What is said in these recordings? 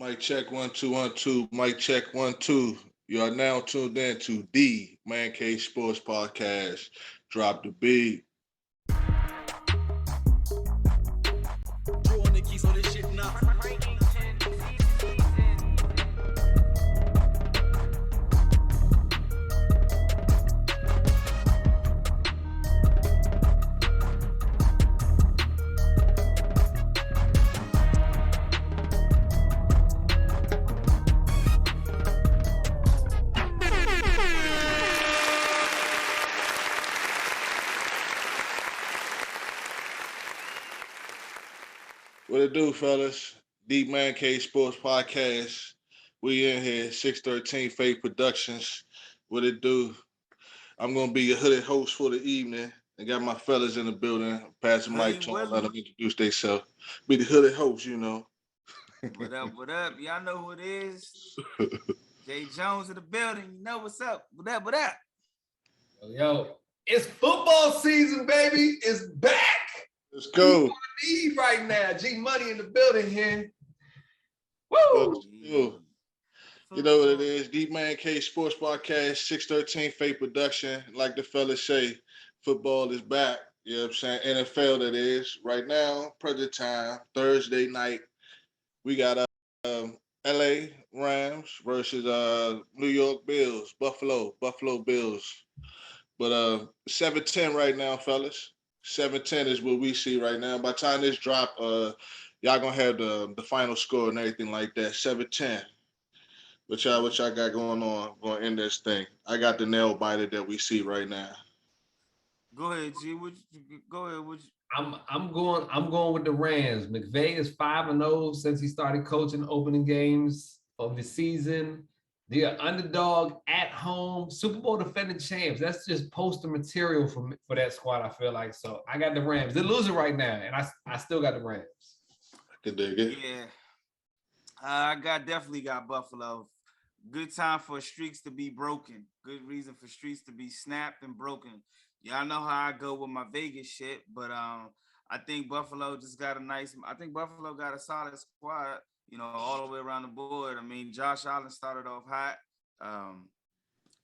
Mic check 1 2 1 2. Mic check 1 2. You are now tuned in to the Man Cave Sports Podcast. Drop the beat. Drew on the keys, so this shit not. What it do, fellas? The Man Cave Sports Podcast. We in here, 613 Faye Productions. What it do? I'm gonna be your hooded host for the evening. I got my fellas in the building. Pass the mic to them, let them introduce themselves. Be the hooded host, you know. What up, what up? Y'all know who it is. Jae Jones in the building. You know what's up. What up, what up? Yo, it's football season, baby. It's back. Let's go. We need right now. G Money in the building here. Woo! You know what it is. The Man Cave Sports Podcast, 613 Faye Production. Like the fellas say, football is back. You know what I'm saying? NFL that is. Right now, present time, Thursday night, we got LA Rams versus New York Bills, Buffalo Bills. But 7-10 right now, fellas. 7-10 is what we see right now. By the time this drop, y'all gonna have the final score and everything like that. 7-10. What y'all got going on? Going to end this thing. I got the nail biter that we see right now. Go ahead, G. Go ahead. I'm going with the Rams. McVay is 5-0 since he started coaching opening games of the season. They are underdog at home, Super Bowl defending champs. That's just poster material for that squad, I feel like. So I got the Rams. They're losing right now, and I still got the Rams. I can dig it. Yeah. I definitely got Buffalo. Good time for streaks to be broken. Good reason for streaks to be snapped and broken. Y'all know how I go with my Vegas shit, but I think Buffalo got a solid squad, you know, all the way around the board. I mean, Josh Allen started off hot.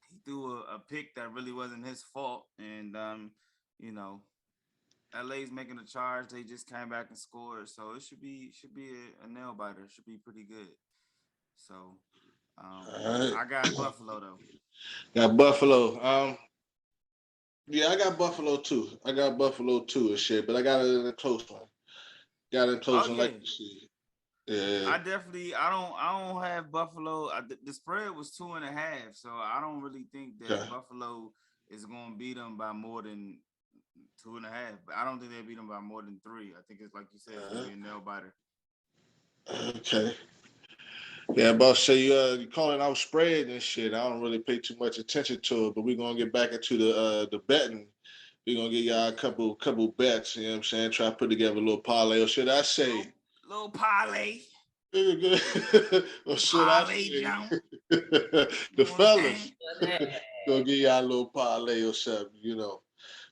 He threw a pick that really wasn't his fault, and you know, LA's making a charge. They just came back and scored, so it should be a nail biter. It should be pretty good. So right. I got Buffalo though. Got Buffalo. Yeah, I got Buffalo too. And shit, but I got it in a close one. Like you see. Yeah. I don't have Buffalo. The spread was 2.5, so I don't really think that Buffalo is going to beat them by more than 2.5. But I don't think they beat them by more than 3. I think it's like you said, it's going to be a nail biter. Okay. Yeah, I'm about to say you calling out spread and shit. I don't really pay too much attention to it, but we're gonna get back into the betting. We're gonna get y'all a couple bets, you know what I'm saying? Try to put together a little parlay, or should I say little parlay. Or should parlay, I say the fellas gonna get y'all a little parlay or something, you know.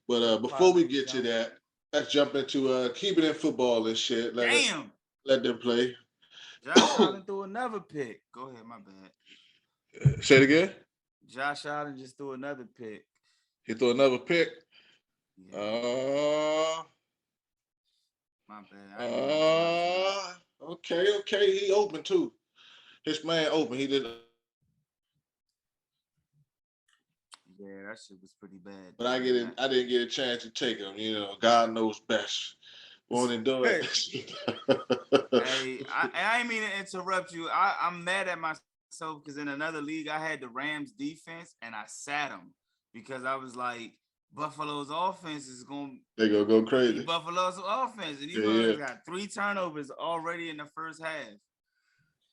But before we get to that, let's jump into keeping in football and shit. Let them play. Josh Allen threw another pick. Go ahead, my bad. Say it again. Josh Allen just threw another pick. He threw another pick. Yeah. My bad. Okay. He open too. His man open. He did. Yeah, that shit was pretty bad. But I didn't get a chance to take him. You know, God knows best. Won't do it. Hey, I ain't mean to interrupt you. I'm mad at myself because in another league I had the Rams defense and I sat them because I was like, Buffalo's offense is going. They gonna go crazy. Buffalo's offense, and these got 3 turnovers already in the first half.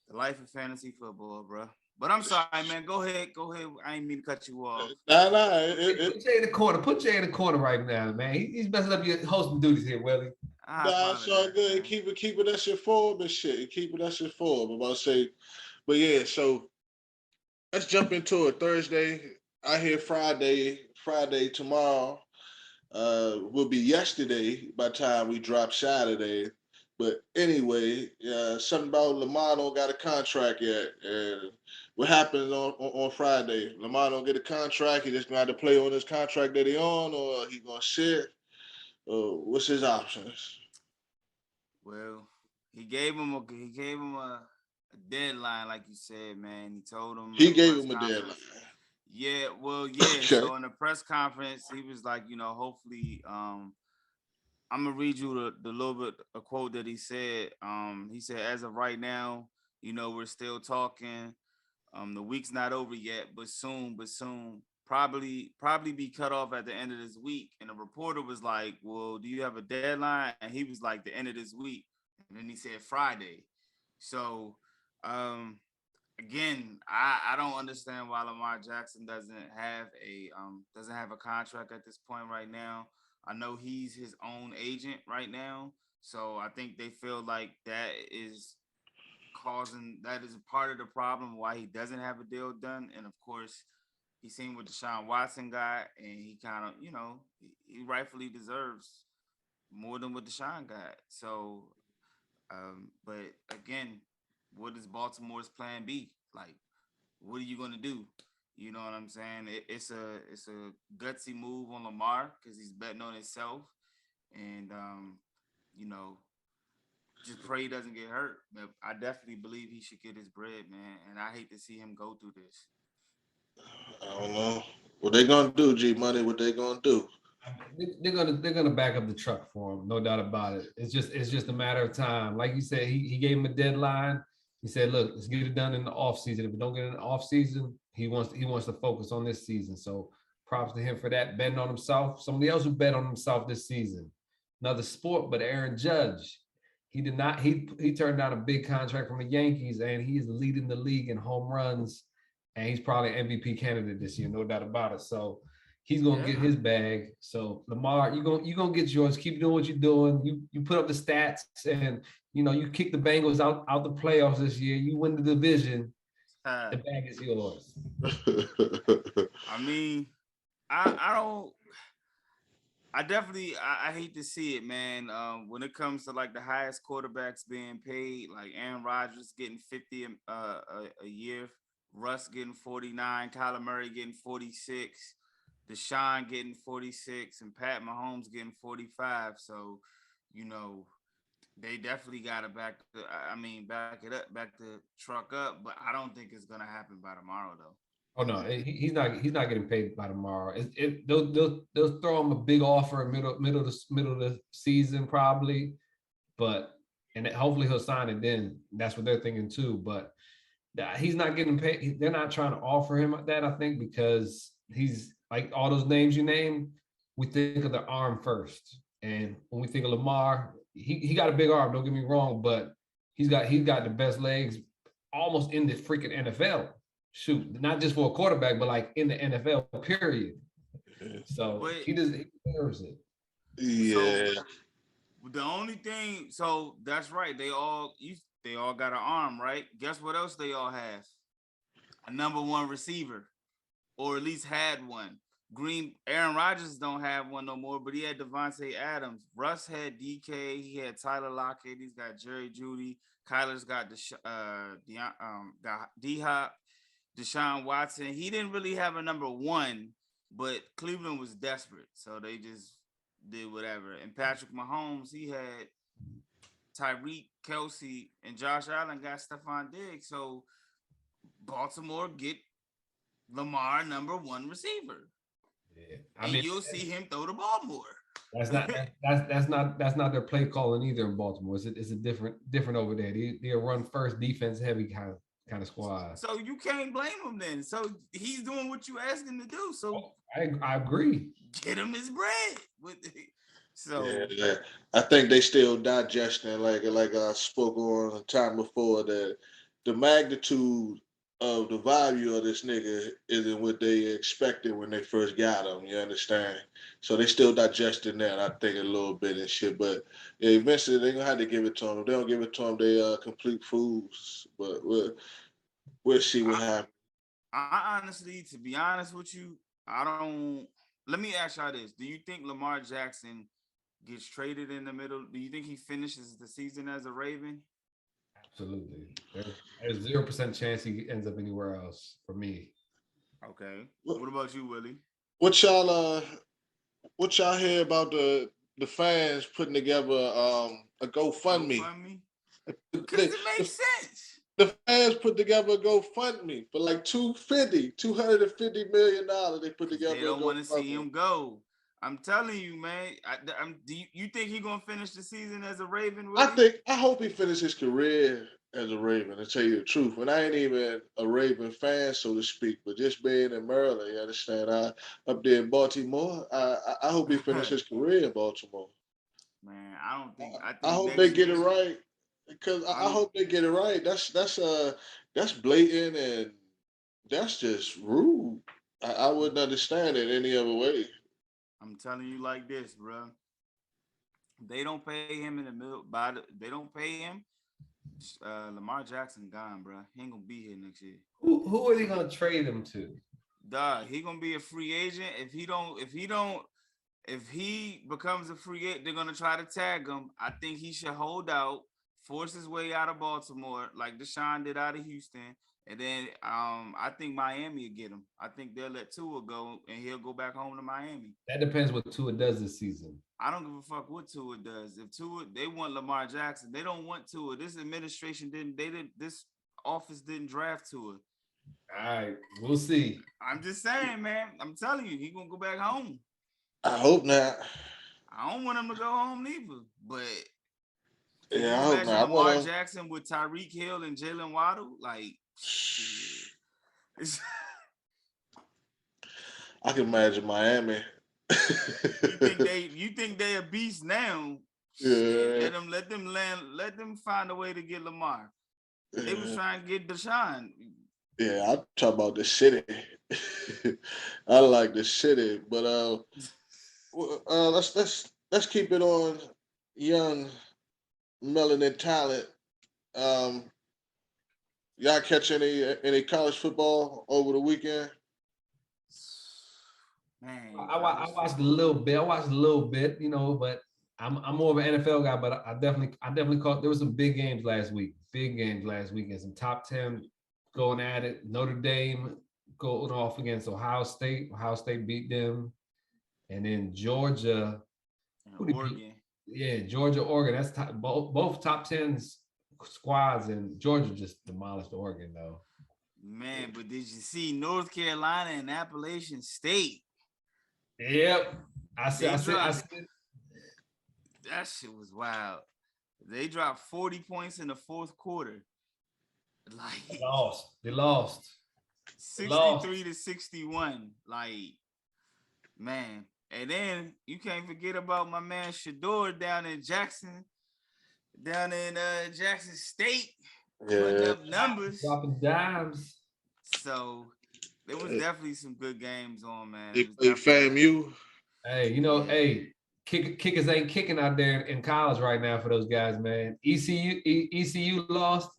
The life of fantasy football, bro. But I'm sorry, man. Go ahead. I ain't mean to cut you off. Nah. Put Jay in the corner. Put Jay in the corner right now, man. He's messing up your hosting duties here, Willie. Nah, it's all good. Keep it that shit forward and shit. Keep it that shit forward. I'm about to say, but yeah. So let's jump into it. Thursday. I hear Friday tomorrow. Will be yesterday by the time we drop Saturday. But anyway, something about Lamar don't got a contract yet. And what happens on Friday? Lamar don't get a contract. He just gonna have to play on his contract that he on, or he gonna sit. What's his options? Well, he gave him a deadline, like you said, man. He told him in He the gave press him a deadline. conference. Yeah, well, yeah. Okay. So in the press conference, he was like, hopefully, I'm gonna read you the little bit a quote that he said. He said, as of right now, we're still talking. The week's not over yet, but soon, probably be cut off at the end of this week. And the reporter was like, well, do you have a deadline? And he was like, the end of this week. And then he said Friday. So again, I don't understand why Lamar Jackson doesn't have a contract at this point right now. I know he's his own agent right now. So I think they feel like that is part of the problem why he doesn't have a deal done. And of course, he seen what Deshaun Watson got, and he kind of, he rightfully deserves more than what Deshaun got. So, but again, what is Baltimore's plan B? Like, what are you gonna do? You know what I'm saying? It's a gutsy move on Lamar because he's betting on himself, and you know, just pray he doesn't get hurt. But I definitely believe he should get his bread, man. And I hate to see him go through this. I don't know what they gonna do, G Money. What they gonna do? They're gonna back up the truck for him, no doubt about it. It's just a matter of time. Like you said, he gave him a deadline. He said, "Look, let's get it done in the off season. If we don't get it in the off season, he wants to focus on this season." So props to him for that, betting on himself. Somebody else who bet on himself this season, another sport, but Aaron Judge. He did not. He turned down a big contract from the Yankees, and he is leading the league in home runs, and he's probably an MVP candidate this year, no doubt about it. So he's gonna get his bag. So Lamar, you gonna get yours. Keep doing what you're doing. You put up the stats, and you kick the Bengals out the playoffs this year. You win the division. The bag is yours. I mean, I don't. I hate to see it, man. When it comes to like the highest quarterbacks being paid, like Aaron Rodgers getting 50 a year, Russ getting 49, Kyler Murray getting 46, Deshaun getting 46, and Pat Mahomes getting 45. So, they definitely got to back it up, back the truck up. But I don't think it's gonna happen by tomorrow, though. Oh no, he's not. He's not getting paid by tomorrow. They'll throw him a big offer in middle of the season probably, but and hopefully he'll sign it then. That's what they're thinking too. But he's not getting paid. They're not trying to offer him that, I think, because he's like all those names you named. We think of the arm first, and when we think of Lamar, he got a big arm. Don't get me wrong, but he's got the best legs almost in the freaking NFL. Shoot, not just for a quarterback, but like in the NFL, period. So he deserves it. Yeah. So, the only thing, so that's right. They all got an arm, right? Guess what else they all have? A number one receiver, or at least had one. Aaron Rodgers don't have one no more, but he had Devontae Adams. Russ had DK. He had Tyler Lockett. He's got Jerry Jeudy. Kyler's got D-Hop. Deshaun Watson. He didn't really have a number one, but Cleveland was desperate, so they just did whatever. And Patrick Mahomes, he had Tyreek, Kelsey, and Josh Allen got Stephon Diggs. So Baltimore get Lamar number one receiver. Yeah, you'll see him throw the ball more. That's not their play calling either in Baltimore. It's a different over there. They're run first, defense heavy kind of squad. So you can't blame him then. So he's doing what you asked him to do. So I agree. Get him his bread. So yeah. I think they still digesting, like I spoke on the time before, that the magnitude of the value of this nigga isn't what they expected when they first got him. You understand? So they still digesting that, I think, a little bit and shit. But yeah, eventually they're gonna have to give it to him. If they don't give it to him, they complete fools. But we'll see what happens. I honestly, to be honest with you, I don't. Let me ask y'all this: do you think Lamar Jackson gets traded in the middle. Do you think he finishes the season as a Raven? Absolutely. There's 0% chance he ends up anywhere else for me. Okay. What, What about you, Willie? what y'all what y'all hear about the fans putting together a GoFundMe? GoFundMe? Because They, it the, makes sense. the fans put together a GoFundMe for like $250 million. They put together They a don't want to see GoFundMe. him go. I'm telling you, man. Do you think he gonna finish the season as a Raven, Willie? I hope he finishes his career as a Raven, to tell you the truth. And I ain't even a Raven fan, so to speak, but just being in Maryland, you understand? Up there in Baltimore, I hope he finishes his career in Baltimore. Man, I don't think. I I think hope they next get it year. right, because I I don't. hope they get it right. That's blatant, and that's just rude. I wouldn't understand it any other way. I'm telling you like this, bro. They don't pay him in the middle. They don't pay him. Lamar Jackson gone, bro. He ain't gonna be here next year. Who are they gonna trade him to? Dog, he gonna be a free agent. If he becomes a free agent, they're gonna try to tag him. I think he should hold out, force his way out of Baltimore, like Deshaun did out of Houston, and then I think Miami will get him. I think they'll let Tua go, and he'll go back home to Miami. That depends what Tua does this season. I don't give a fuck what Tua does. If Tua, they want Lamar Jackson. They don't want Tua. This administration didn't. They didn't. This office didn't draft Tua. All right, we'll see. I'm just saying, man. I'm telling you, he gonna go back home. I hope not. I don't want him to go home neither. But can Yeah, you I hope imagine not. Lamar Jackson with Tyreek Hill and Jalen Waddle? Like, I can imagine Miami. you think they a beast now? Yeah. Let them land. Let them find a way to get Lamar. They was Yeah. trying to get Deshaun. Yeah, I'm talking about the city. I like the city, but let's keep it on young melanin talent. Um, y'all catch any college football over the weekend? Man, I watched a little bit. But I'm more of an NFL guy. But I definitely caught. There were some big games last week. And some top 10 going at it. Notre Dame going off against Ohio State. Ohio State beat them, and then Georgia. Oregon. Yeah, Georgia, Oregon. That's both top 10 squads, and Georgia just demolished Oregon though. Man, but did you see North Carolina and Appalachian State? Yep. I said. That shit was wild. They dropped 40 points in the fourth quarter. Like They lost. 63 to 61. Like, man. And then you can't forget about my man Shador down in Jackson State, putting up numbers. Dropping dimes. So there was definitely some good games on, man. They FAMU. Hey, kickers ain't kicking out there in college right now for those guys, man. ECU lost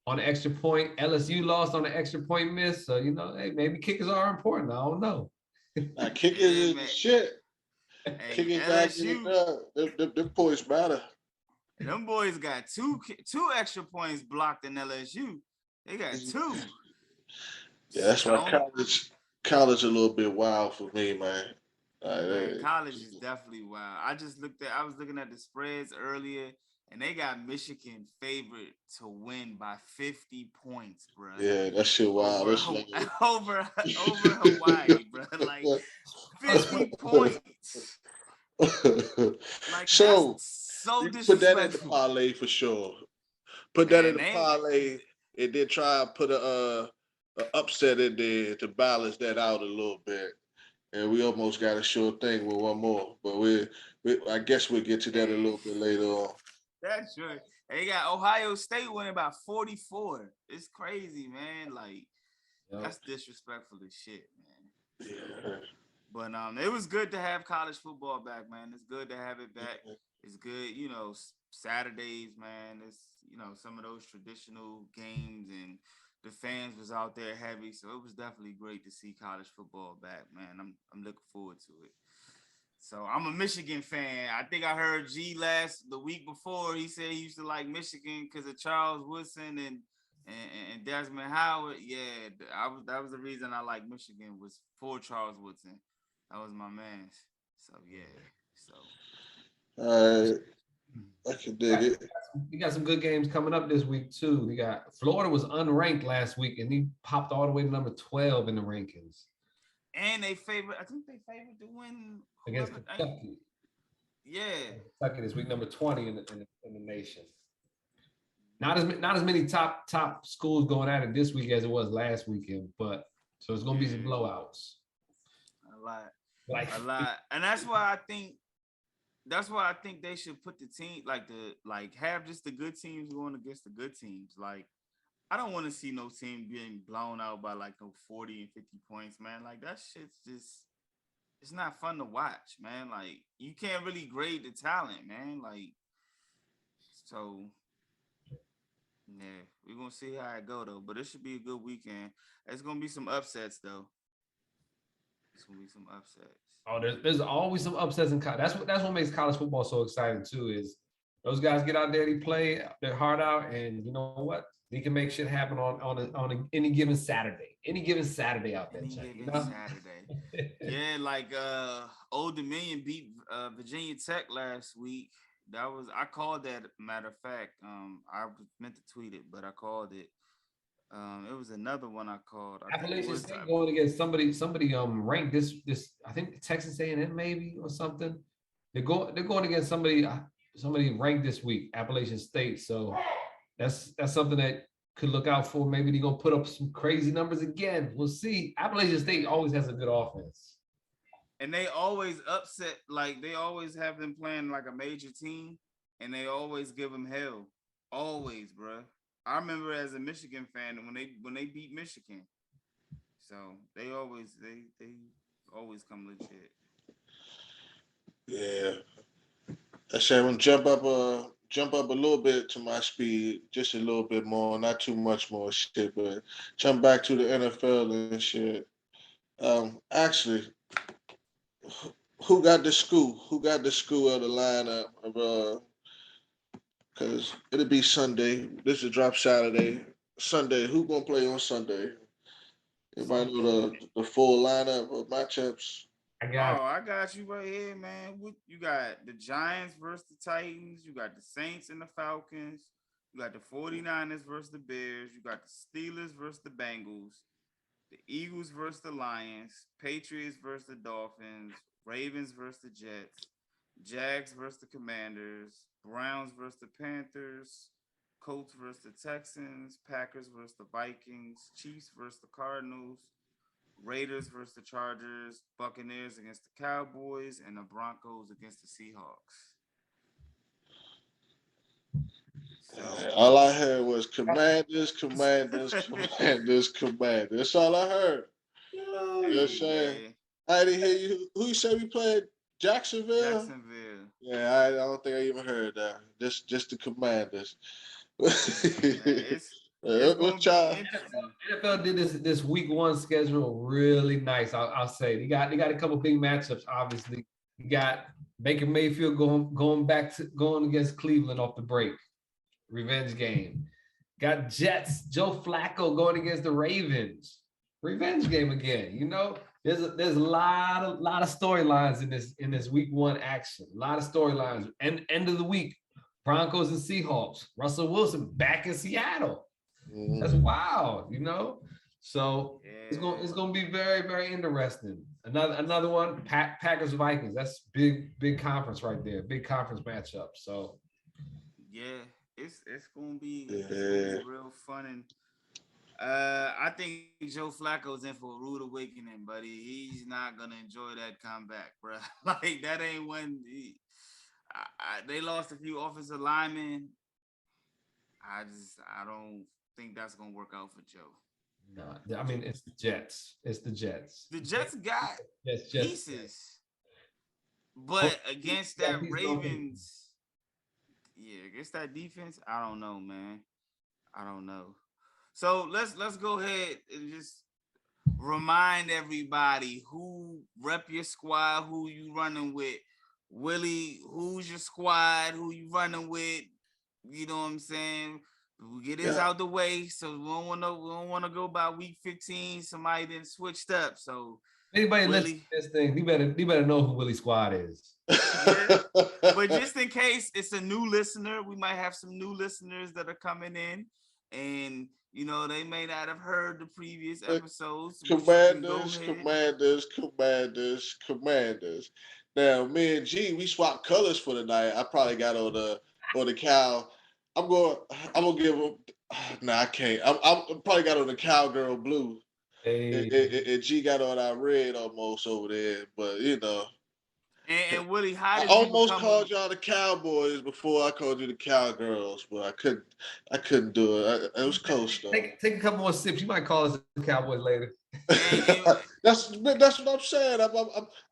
on an extra point. LSU lost on an extra point miss. So, hey, maybe kickers are important. I don't know. Kickers is the shit. Hey, Kicking back in the points matter. Them boys got two extra points blocked in LSU. They got 2. Yeah, that's why college a little bit wild for me, man. Man, college is definitely wild. I was looking at the spreads earlier, and they got Michigan favored to win by 50 points, bro. Yeah, that shit wild. Over Hawaii, bro. Like 50 points. Like, so so disrespectful. Put that in the parlay for sure. Put that in the parlay, and then try and put a upset in there to balance that out a little bit. And we almost got a sure thing with one more, but I guess we'll get to that a little bit later on. That's right. They got Ohio State winning by 44. It's crazy, man. Like, that's disrespectful as shit, man. Yeah. But it was good to have college football back, man. It's good to have it back. It's good, Saturdays, man. It's some of those traditional games, and the fans was out there heavy, so it was definitely great to see college football back, man. I'm looking forward to it. So I'm a Michigan fan. I think I heard G the week before. He said he used to like Michigan because of Charles Woodson and Desmond Howard. Yeah, that was the reason I like Michigan was for Charles Woodson. That was my man. So yeah. So I can dig it. We got some good games coming up this week too. We got Florida was unranked last week and he popped all the way to number 12 in the rankings. And I think they favored to win against Kentucky. Yeah, Kentucky this week, number 20 in the nation. Not as many top schools going at it this week as it was last weekend, but so it's gonna be some blowouts. A lot, and that's why I think they should put the team have just the good teams going against the good teams. Like, I don't want to see no team being blown out by like no 40 and 50 points, man. Like, that shit's just, it's not fun to watch, man. Like, you can't really grade the talent, man. Like, so yeah, we're gonna see how it go though. But it should be a good weekend. It's gonna be some upsets though. It's gonna be some upsets. Oh, there's always some upsets in college. That's what makes college football so exciting too. Is those guys get out there, they play their heart out, and you know what? They can make shit happen on any given Saturday. Any given Saturday out there. Saturday. Yeah, like Old Dominion beat Virginia Tech last week. I called that, matter of fact. I meant to tweet it, but I called it. It was another one I called. Appalachian State going against somebody ranked this I think Texas A&M maybe or something. They're going against somebody ranked this week, Appalachian State. So that's something that could look out for. Maybe they're gonna put up some crazy numbers again. We'll see. Appalachian State always has a good offense. And they always upset, like they always have them playing like a major team, and they always give them hell. Always, bro. I remember as a Michigan fan when they beat Michigan. So they always come legit. Yeah. I said I'm gonna jump up a little bit to my speed, just a little bit more, not too much more shit, but jump back to the NFL and shit. Actually, who got the school? Who got the school of the lineup of because it'll be Sunday. This will drop Saturday. Sunday, who gonna play on Sunday? Anybody know the full lineup of matchups? I got you right here, man. You got the Giants versus the Titans. You got the Saints and the Falcons. You got the 49ers versus the Bears. You got the Steelers versus the Bengals. The Eagles versus the Lions. Patriots versus the Dolphins. Ravens versus the Jets. Jags versus the Commanders. Browns versus the Panthers. Colts versus the Texans. Packers versus the Vikings. Chiefs versus the Cardinals. Raiders versus the Chargers, Buccaneers against the Cowboys, and the Broncos against the Seahawks. So, all I heard was Commanders. That's all I heard. You know what I'm saying? I didn't hear you. Who you say we played? Jacksonville? Yeah, I don't think I even heard that. Just the Commanders. NFL did this week one schedule really nice. I'll say they got a couple big matchups. Obviously, you got Baker Mayfield going against Cleveland off the break, revenge game. Got Jets Joe Flacco going against the Ravens, revenge game again. You know, there's a lot of storylines in this week one action. A lot of storylines. And end of the week, Broncos and Seahawks. Russell Wilson back in Seattle. That's wild, you know. So it's gonna be very, very interesting. Another one, Packers Vikings. That's big conference right there. Big conference matchup. So yeah, it's gonna be real fun. And I think Joe Flacco's in for a rude awakening, buddy. He's not gonna enjoy that comeback, bro. Like that ain't when they lost a few offensive linemen. I don't think that's gonna work out for Joe. No, I mean it's the Jets. The Jets got pieces, but against that Ravens, against that defense, I don't know, man. I don't know. So let's go ahead and just remind everybody who rep your squad, who you running with. Willie, who's your squad? Who you running with? You know what I'm saying? We get this out the way, so we don't want to go by week 15. Somebody then switched up. So anybody listening to this thing, you better know who Willie Squad is. Yeah. But just in case it's a new listener, we might have some new listeners that are coming in, and you know they may not have heard the previous episodes. Commanders. Now, me and G, we swapped colors for the night. I probably got on the cow. I'm gonna give him. Nah, I can't. I'm probably got on the cowgirl blue. Hey. And G got on our red almost over there, but you know. And Willie, how did I almost called y'all the Cowboys before I called you the Cowgirls, but I couldn't do it. It was close though. Take a couple more sips. You might call us the Cowboys later. That's what I'm saying.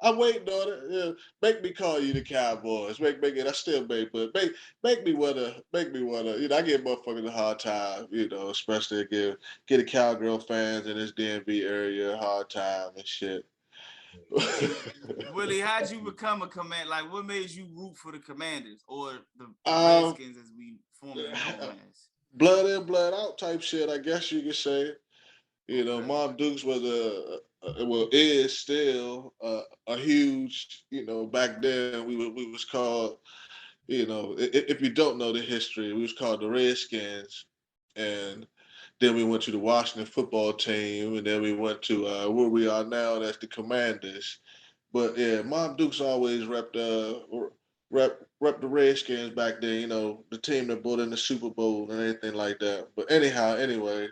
I'm waiting on it. Yeah, make me call you the Cowboys. Make it. I still but make me wanna. You know, I give motherfuckers a hard time. You know, especially give the Cowgirl fans in this DMV area a hard time and shit. Willie, how'd you become a command? Like, what made you root for the Commanders or the Redskins, as we formerly know as? Blood in, blood out type shit, I guess you could say. You know, Mom Dukes was is still a huge. You know, back then we was called. You know, if you don't know the history, we was called the Redskins, and then we went to the Washington football team, and then we went to where we are now. That's the Commanders. But yeah, Mom Dukes always rep the Redskins back then. You know, the team that brought in the Super Bowl and anything like that. But anyway.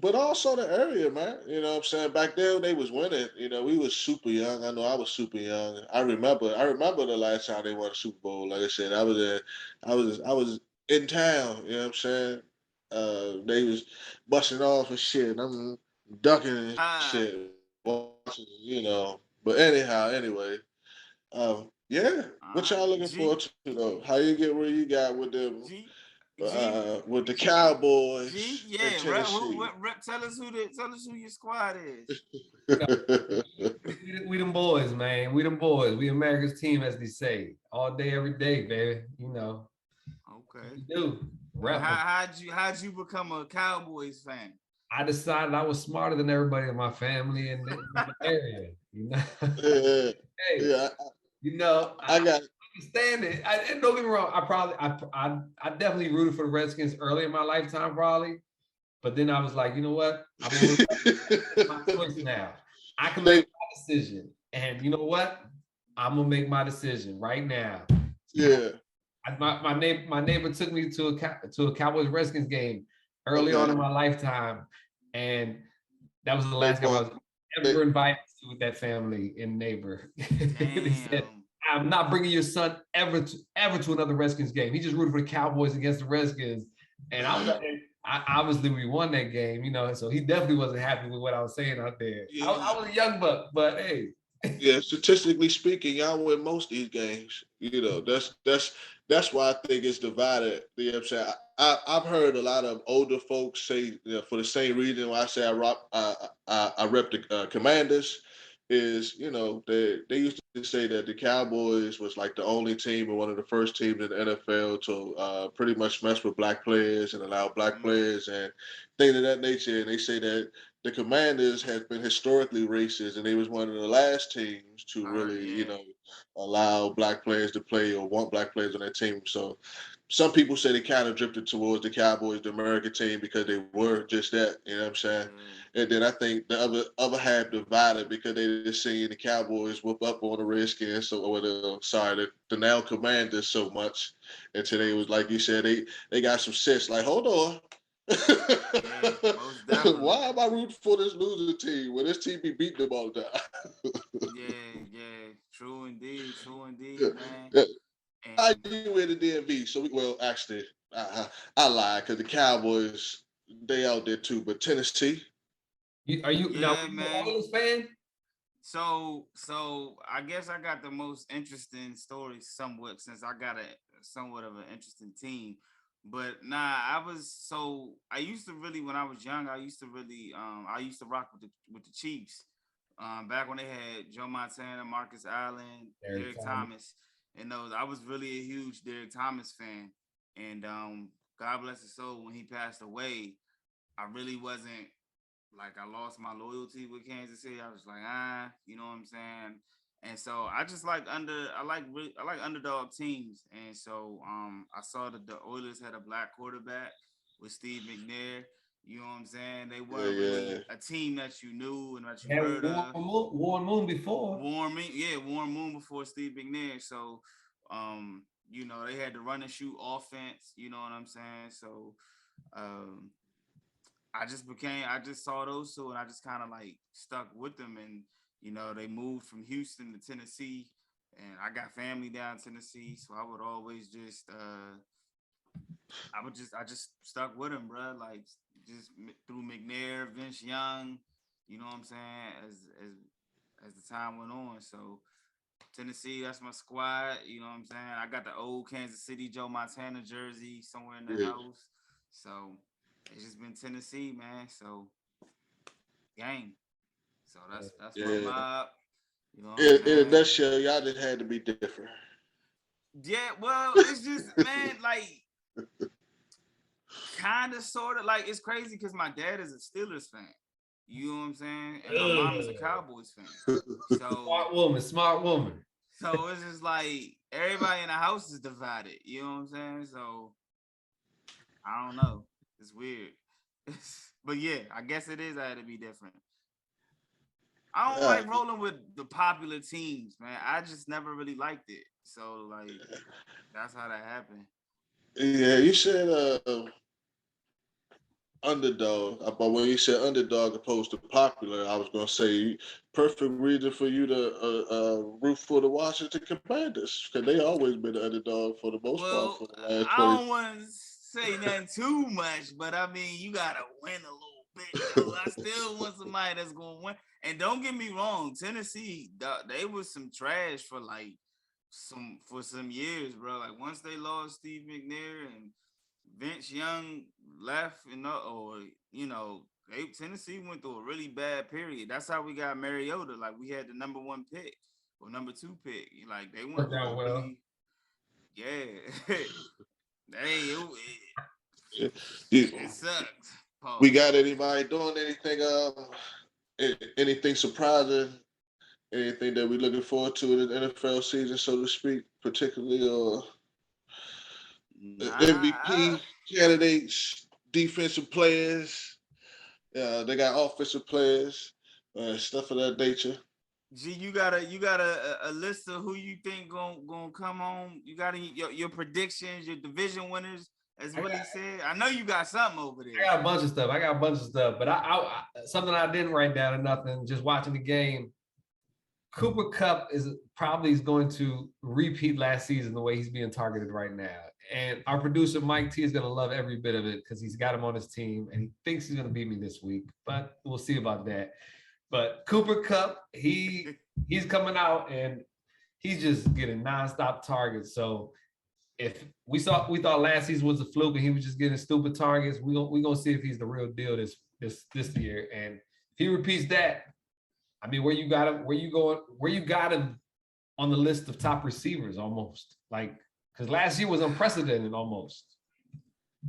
But also the area, man. You know what I'm saying? Back then they was winning. You know, we was super young. I know I was super young. I remember the last time they won a Super Bowl. Like I said, I was in town, you know what I'm saying? They was busting off and shit. And I'm ducking and shit. Watching, you know. But anyway. Yeah. What y'all looking forward to though? How you get where you got with them? With the Cowboys in Tennessee. Tell us who your squad is. we them boys, man. We them boys. We America's team, as they say. All day, every day, baby. You know. Okay. We do. How'd you become a Cowboys fan? I decided I was smarter than everybody in my family and in the area. You know. You know, I understand it. Don't get me wrong. I definitely rooted for the Redskins early in my lifetime, probably. But then I was like, you know what? I'm gonna make my choice now. I can make my decision, and you know what? I'm gonna make my decision right now. Yeah. My neighbor took me to a Cowboys Redskins game early on in my lifetime, and that was the last time I was ever invited to with that family and neighbor. They said, I'm not bringing your son ever to another Redskins game. He just rooted for the Cowboys against the Redskins. And obviously we won that game, you know, so he definitely wasn't happy with what I was saying out there. Yeah. I was a young buck, but hey. Yeah, statistically speaking, y'all win most of these games. You know, that's why I think it's divided. You know what I'm saying? I've heard a lot of older folks say, you know, for the same reason why I say I rep the Commanders is, you know, they used to say that the Cowboys was like the only team and one of the first teams in the NFL to pretty much mess with black players and allow black players and things of that nature. And they say that the Commanders have been historically racist, and they was one of the last teams to really, you know, allow black players to play or want black players on their team. So some people say they kind of drifted towards the Cowboys, the American team, because they were just that, you know what I'm saying? And then I think the other half divided because they just seen the Cowboys whoop up on the Redskins, the now Commanders so much. And today was like you said, they got some sense. Like, hold on. Why am I rooting for this losing team when this team be beating them all the time? yeah, true indeed, man. I do in the DMV, so actually, I lied because the Cowboys they out there too, but Tennessee. Are you an Oilers fan? So I guess I got the most interesting story somewhat, since I got somewhat of an interesting team. But nah, I used to really when I was young, I used to really I used to rock with the Chiefs. Back when they had Joe Montana, Marcus Allen, Derek Thomas, and those, I was really a huge Derek Thomas fan. And God bless his soul, when he passed away, I really wasn't like, I lost my loyalty with Kansas City. I was like, you know what I'm saying? And so I just like I like underdog teams. And so I saw that the Oilers had a black quarterback with Steve McNair. You know what I'm saying? They weren't really a team that you knew and that you heard of. Warren Moon before. Warren Moon before Steve McNair. So you know, they had the run and shoot offense, you know what I'm saying? So I just saw those two and I just kind of like stuck with them. And, you know, they moved from Houston to Tennessee, and I got family down in Tennessee. So I would always just, I just stuck with them, bro. Like, just through McNair, Vince Young, you know what I'm saying? As the time went on. So Tennessee, that's my squad. You know what I'm saying? I got the old Kansas City Joe Montana jersey somewhere in the house. So it's just been Tennessee, man. So gang. So that's my mob. You know in a nutshell, y'all just had to be different. Yeah, well, it's just, man, like kind of sort of like, it's crazy because my dad is a Steelers fan. You know what I'm saying? And my mom is a Cowboys fan. So smart woman. So it's just like everybody in the house is divided. You know what I'm saying? So I don't know. It's weird. But yeah, I guess it is. I had to be different. I don't like rolling with the popular teams, man. I just never really liked it. So like, that's how that happened. Yeah, you said underdog, but when you said underdog opposed to popular, I was gonna say perfect reason for you to root for the Washington Commanders, because they always been the underdog for the most part for the last 20. I don't want to say nothing too much, but I mean, you gotta win a little bit, though. I still want somebody that's gonna win. And don't get me wrong, Tennessee, they was some trash for like some years, bro. Like once they lost Steve McNair and Vince Young left, or you know, Tennessee went through a really bad period. That's how we got Mariota. Like we had the number 1 pick or number 2 pick. Like they went through really, it sucks. Pause. We got anybody doing anything surprising? Anything that we're looking forward to in the NFL season, so to speak, particularly, or MVP candidates, defensive players, they got offensive players, stuff of that nature. G, you got a list of who you think gonna come home. You got your predictions, your division winners, as Willie said. I know you got something over there. I got a bunch of stuff, but I something I didn't write down or nothing. Just watching the game. Cooper Kupp is going to repeat last season the way he's being targeted right now. And our producer, Mike T, is going to love every bit of it because he's got him on his team and he thinks he's going to beat me this week, but we'll see about that. But Cooper Kupp, he's coming out and he's just getting nonstop targets. So if we thought last season was a fluke and he was just getting stupid targets, we're gonna see if he's the real deal this year. And if he repeats that, I mean, where you got him on the list of top receivers almost, like, because last year was unprecedented almost.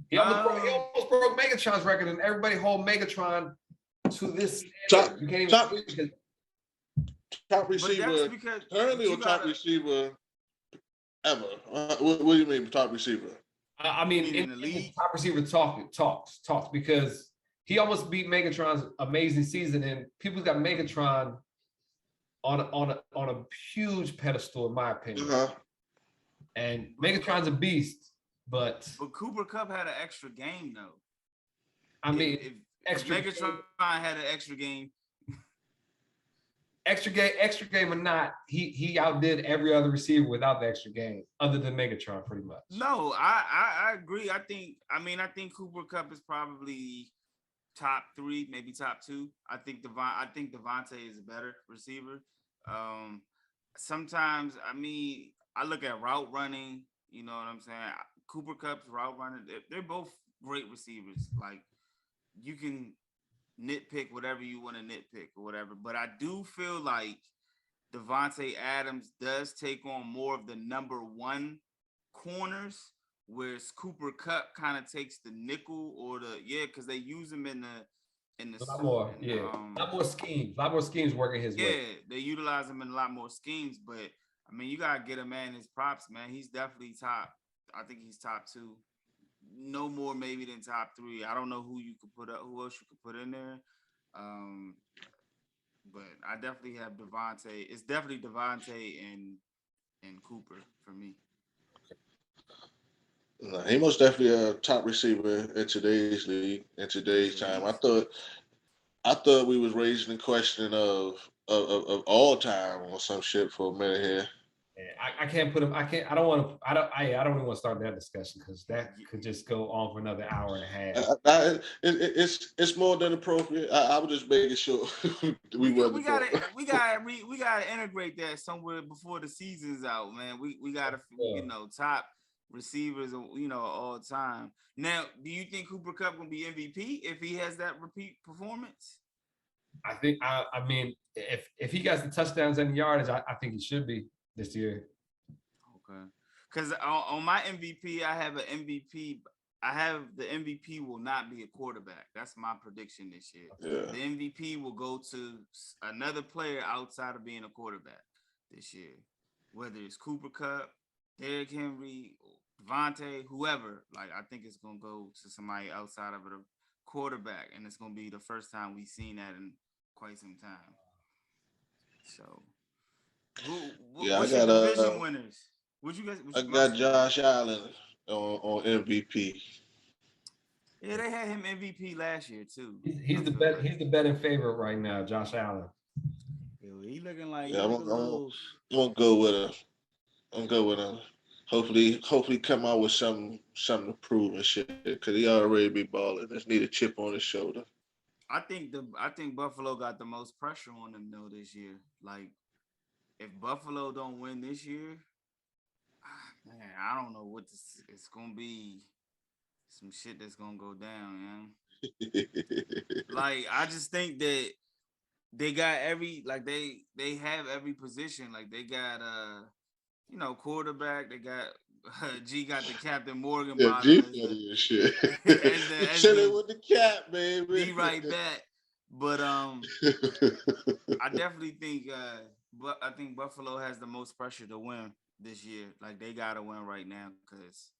He almost broke Megatron's record, and everybody hold Megatron to this top receiver currently or top receiver ever. What do you mean top receiver? I mean in the league, top receiver talks because he almost beat Megatron's amazing season, and people's got Megatron on a huge pedestal, in my opinion. And Megatron's a beast, but Cooper Kupp had an extra game though. I mean, if Megatron had an extra game. Extra game or not, he outdid every other receiver without the extra game, other than Megatron, pretty much. No, I agree. I think Cooper Kupp is probably top 3, maybe top 2. I think Devontae is a better receiver. Sometimes, I mean, I look at route running. You know what I'm saying? Cooper Kupp's route runner, they're both great receivers. Like, you can nitpick whatever you want to nitpick or whatever, but I do feel like Devontae Adams does take on more of the number one corners, whereas Cooper Kupp kind of takes the nickel or because they use him in the A lot more, a lot more schemes working his way. Yeah, they utilize him in a lot more schemes, but I mean, you gotta get a man his props, man. He's definitely top. I think he's top 2. No more maybe than top 3. I don't know who you could put up, who else you could put in there. But I definitely have Devontae. It's definitely Devontae and Cooper for me. No, he most definitely a top receiver in today's league, in today's time. I thought we was raising the question of all time or some shit for a minute here. I can't put him. I don't even want to start that discussion because that could just go on for another hour and a half. It's more than appropriate. I was just making sure we gotta integrate that somewhere before the season's out, man. We gotta top receivers, all time. Now, do you think Cooper Kupp gonna be MVP if he has that repeat performance? I think. I mean, if he got the touchdowns and yardage, I think he should be this year. Okay, because on my MVP, I have an MVP. I have the MVP will not be a quarterback. That's my prediction this year. Yeah. The MVP will go to another player outside of being a quarterback this year, whether it's Cooper Kupp, Derrick Henry, Devontae, whoever. Like, I think it's gonna go to somebody outside of a quarterback, and it's gonna be the first time we've seen that in quite some time. So. What's your division winners? I got Josh Allen on MVP. Yeah, they had him MVP last year too. He's the betting favorite right now, Josh Allen. Yo, he looking like I'm gonna go with him. I'm good with him. Hopefully come out with something to prove and shit. Because he already be balling. Just need a chip on his shoulder. I think Buffalo got the most pressure on them though this year. Like, if Buffalo don't win this year, man, I don't know what it's gonna be. Some shit that's gonna go down, man. Like, I just think that they got they have every position. Like, they got quarterback. They got G got the Captain Morgan. Yeah, G funny as shit. Chilling with the cap, baby. Be right back. But I definitely think I think Buffalo has the most pressure to win this year. Like, they gotta win right now because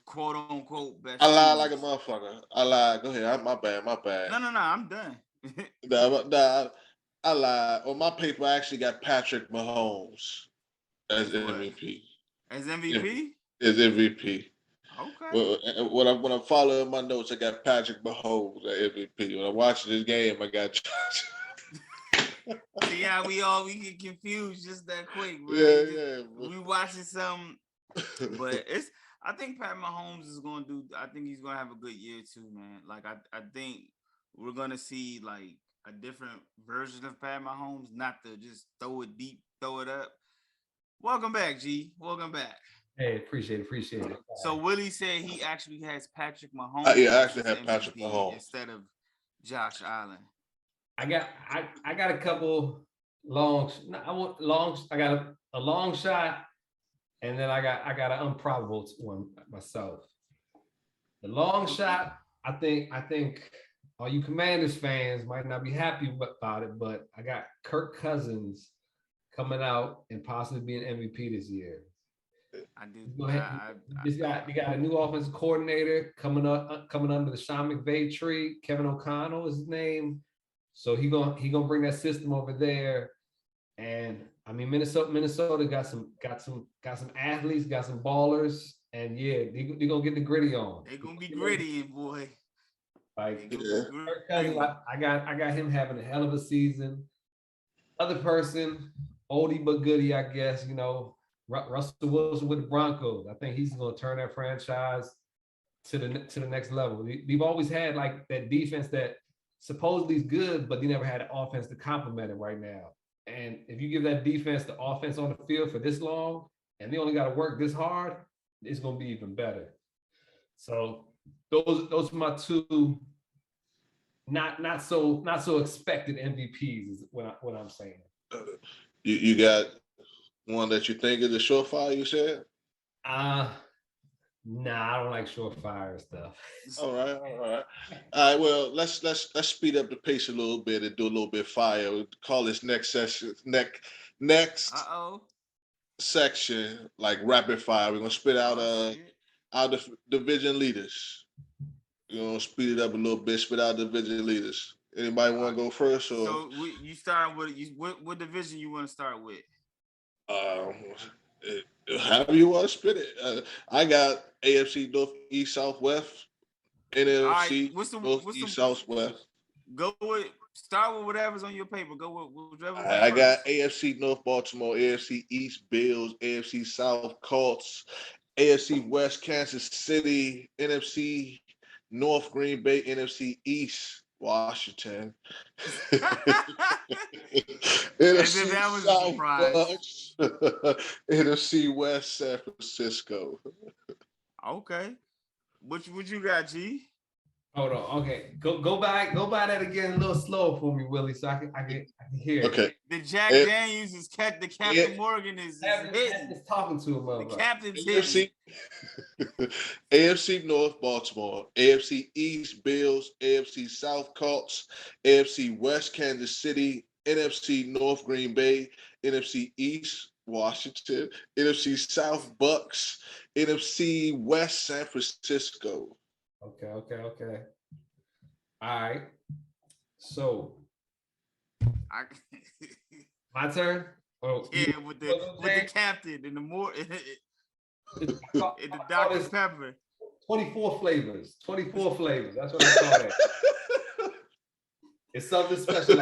quote unquote best. I lie like a motherfucker. I lie. Go ahead. My bad. No, I'm done. Nah, I lied. On my paper, I actually got Patrick Mahomes as MVP. As MVP? As MVP. Okay. When I'm following my notes, I got Patrick Mahomes at MVP. When I'm watching this game, I got See how we get confused just that quick, bro. Yeah. We watching something, but I think Pat Mahomes is gonna do. I think he's gonna have a good year too, man. Like, I think we're gonna see like a different version of Pat Mahomes, not to just throw it deep, throw it up. Welcome back, G. Welcome back. Hey, appreciate it. So Willie said he actually has Patrick Mahomes. I actually have Patrick Mahomes instead of Josh Allen. I got a couple longs. I got a long shot, and then I got an improbable one myself. The long shot, I think all you Commanders fans might not be happy about it, but I got Kirk Cousins coming out and possibly being MVP this year. I do. You got a new offensive coordinator coming under the Sean McVay tree. Kevin O'Connell is his name. So he gonna bring that system over there, and I mean Minnesota got some athletes, got some ballers, and yeah, they gonna get the gritty on. They gonna be gritty, boy. Like Kirk Cousins, I got him having a hell of a season. Other person, oldie but goodie, I guess. Russell Wilson with the Broncos. I think he's gonna turn that franchise to the next level. We've always had like that defense that supposedly is good, but they never had an offense to complement it right now. And if you give that defense the offense on the field for this long, and they only got to work this hard, it's gonna be even better. So those are my two not so expected MVPs is what I'm saying. You got one that you think is a surefire, you said? Nah, I don't like surefire stuff. All right. All right. Well, let's speed up the pace a little bit and do a little bit fire. We'll call this next session next section like rapid fire. We're gonna spit out the division leaders. We're gonna speed it up a little bit. Spit out division leaders. Anybody want to go first? Or you start with what division you want to start with? However you want to spit it. I got AFC North, East, Southwest, NFC North, East, Southwest. Start with whatever's on your paper. Go with whatever. I got AFC North, Baltimore, AFC East, Bills, AFC South, Colts, AFC West, Kansas City, NFC North, Green Bay, NFC East, Washington. NFC that was South, a surprise. NFC West, San Francisco. Okay. What you got, G? Hold on. Okay. Go by that again a little slower for me, Willie, so I can hear it. Okay. The Jack Daniels is the Captain Morgan is hitting. Is talking to him. The captain's hitting. AFC North, Baltimore, AFC East, Bills, AFC South, Colts, AFC West, Kansas City, NFC North, Green Bay, NFC East, Washington, NFC South, Bucks, NFC West, San Francisco. Okay. All right. So my turn. Oh, yeah, with the captain and the more and the Dr. Pepper. 24 flavors. 24 flavors. That's what I call it. It's something special.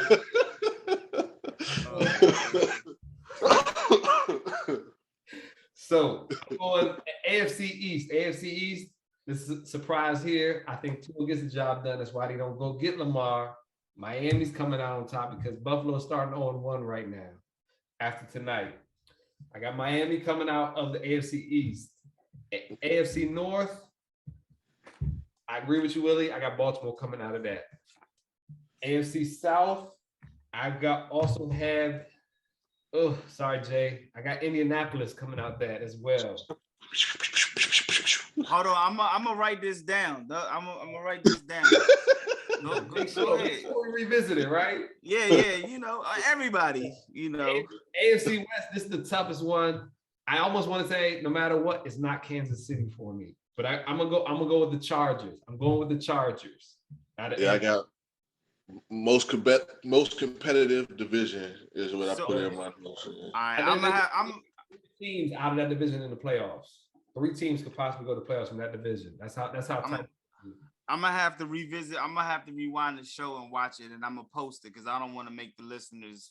So I'm going AFC East. AFC East. This is a surprise here. I think Tua gets the job done. That's why they don't go get Lamar. Miami's coming out on top because Buffalo's starting 0-1 right now after tonight. I got Miami coming out of the AFC East. AFC North, I agree with you, Willie. I got Baltimore coming out of that. AFC South, I got Indianapolis coming out that as well. Hold on, I'm gonna write this down. I'm gonna write this down. Go ahead. Before we revisit it, right? Yeah. You know, everybody. You know, AFC West. This is the toughest one. I almost want to say, no matter what, it's not Kansas City for me. But I'm gonna go with the Chargers. I'm going with the Chargers. I got most competitive division is what I put in my notes. I'm teams out of that division in the playoffs. 3 teams could possibly go to the playoffs from that division. That's how tight. I'm gonna have to revisit. I'm gonna have to rewind the show and watch it, and I'm gonna post it because I don't want to make the listeners.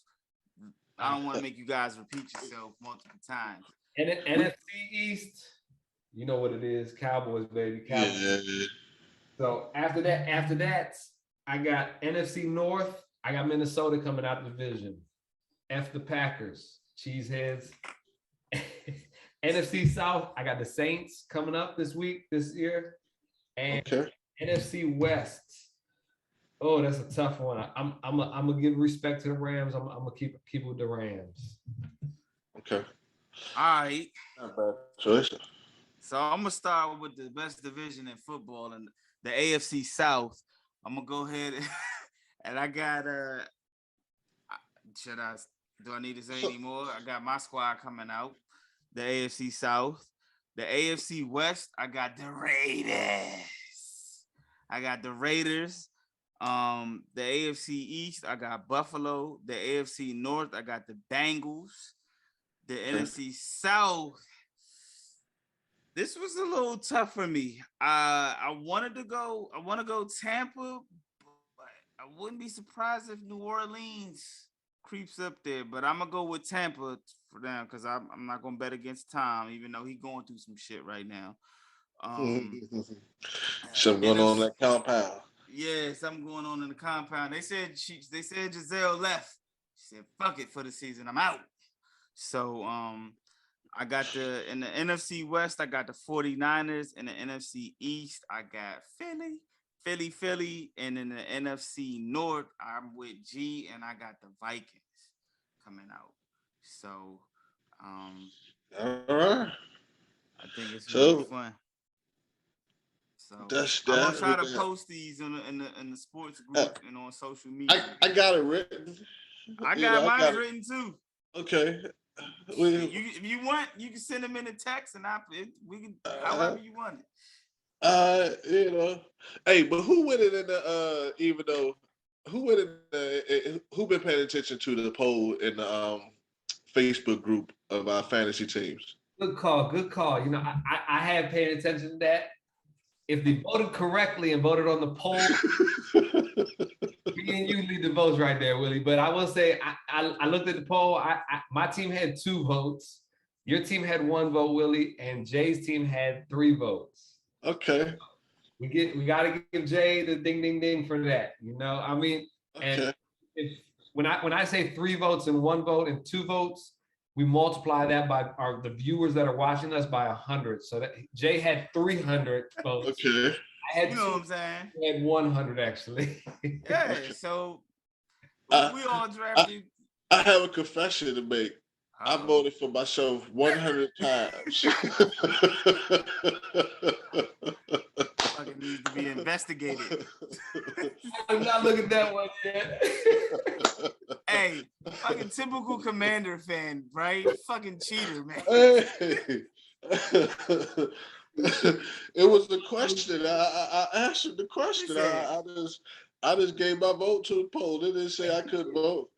I don't want to make you guys repeat yourself multiple times. And NFC East, you know what it is, Cowboys, baby, Cowboys. Yeah. So after that, I got NFC North. I got Minnesota coming out the division. F the Packers, cheeseheads. NFC South, I got the Saints coming up this year. And NFC West. Oh, that's a tough one. I'm gonna give respect to the Rams. I'm gonna keep with the Rams. Okay. All right. Not bad choice. So I'm gonna start with the best division in football and the AFC South. I'm gonna go ahead and I got do I need to say any more? I got my squad coming out. The AFC South. The AFC West, I got the Raiders. The AFC East, I got Buffalo. The AFC North, I got the Bengals. The NFC South, this was a little tough for me. I want to go Tampa, but I wouldn't be surprised if New Orleans creeps up there. But I'm gonna go with Tampa for them because I'm not gonna bet against Tom, even though he's going through some shit right now. Something going on in that compound. Yeah, something going on in the compound. They said Giselle left. She said, "Fuck it for the season. I'm out." So I got in the NFC West, I got the 49ers. In the NFC East, I got Philly. And in the NFC North, I'm with G, and I got the Vikings coming out. So, All right. I think it's gonna be So fun. So that's I'm gonna that. try to with that. post these in the sports group and on social media. I got it written. I You got know, I mine got it. written too. Okay. If you want, you can send them in a text, and we can however you want it. You know, hey, but who went it in the even though who went in who been paying attention to the poll in the Facebook group of our fantasy teams? Good call. Good call. You know, I have paid attention to that. If they voted correctly and voted on the poll, me and you lead the votes right there, Willie. But I will say, I looked at the poll. My team had 2 votes. Your team had 1 vote, Willie, and Jay's team had 3 votes. Okay. We gotta give Jay the ding ding ding for that. You know, I mean, Okay. and when I say 3 votes and 1 vote and 2 votes, we multiply that by the viewers that are watching us by 100. So that Jay had 300 votes. Okay. I had, you know what I'm saying? I had 100 actually. Yeah. Okay. So we all I drafted. have a confession to make. I voted for myself 100 times. Fucking needs to be investigated. I'm not looking at that one yet. Hey, fucking typical Commander fan, right? Fucking cheater, man. Hey. It was the question. I answered the question. I just gave my vote to the poll. They didn't say I couldn't vote.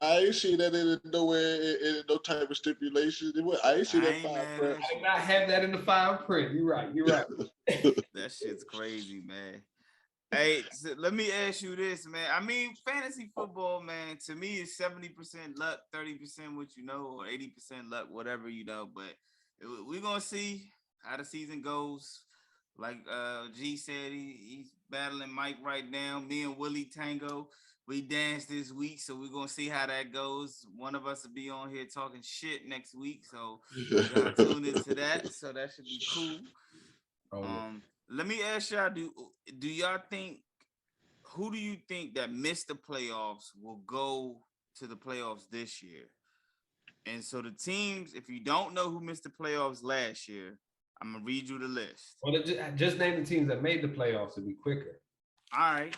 I ain't see that in nowhere in no type of stipulation. I ain't see that fine print. I did not have that in the fine print. You're right. You're right. That shit's crazy, man. Hey, so let me ask you this, man. I mean, fantasy football, man, to me is 70% luck, 30% what you know, or 80% luck, whatever you know. But we're gonna see how the season goes. Like G said, he's battling Mike right now. Me and Willie Tango, we danced this week, so we're gonna see how that goes. One of us will be on here talking shit next week, so you gotta tune into that. So that should be cool. Let me ask y'all: Do y'all think who do you think that missed the playoffs will go to the playoffs this year? And so the teams, if you don't know who missed the playoffs last year, I'm gonna read you the list. Well, just name the teams that made the playoffs to be quicker. All right.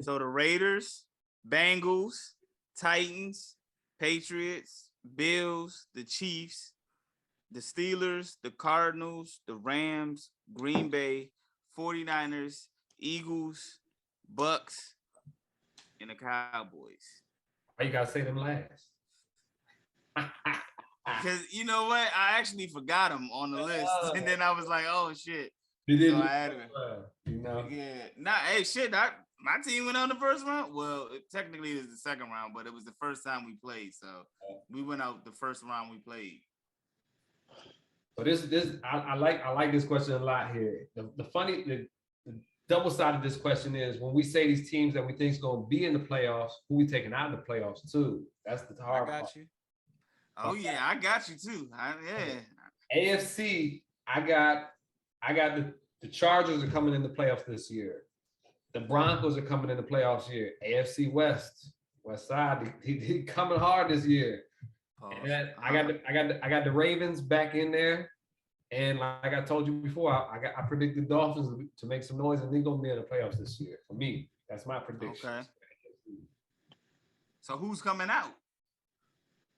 So the Raiders, Bengals, Titans, Patriots, Bills, the Chiefs, the Steelers, the Cardinals, the Rams, Green Bay, 49ers, Eagles, Bucks, and the Cowboys. Why you gotta say them last? Because you know what? I actually forgot them on the list. And then I was like, oh shit. You didn't so I added it. You know? Yeah. Hey, shit, my team went on the first round. Well, technically it was the second round, but it was the first time we played. So we went out the first round we played. So I like this question a lot here. The double side of this question is when we say these teams that we think is going to be in the playoffs, who we taking out of the playoffs too? That's the hard part. I got you. Oh yeah, I got you too. AFC, I got the Chargers are coming in the playoffs this year. The Broncos are coming in the playoffs here. AFC West Side, he coming hard this year. And I got the Ravens back in there, and like I told you before, I predict the Dolphins to make some noise, and they're gonna be in the playoffs this year. For me, that's my prediction. Okay. So who's coming out?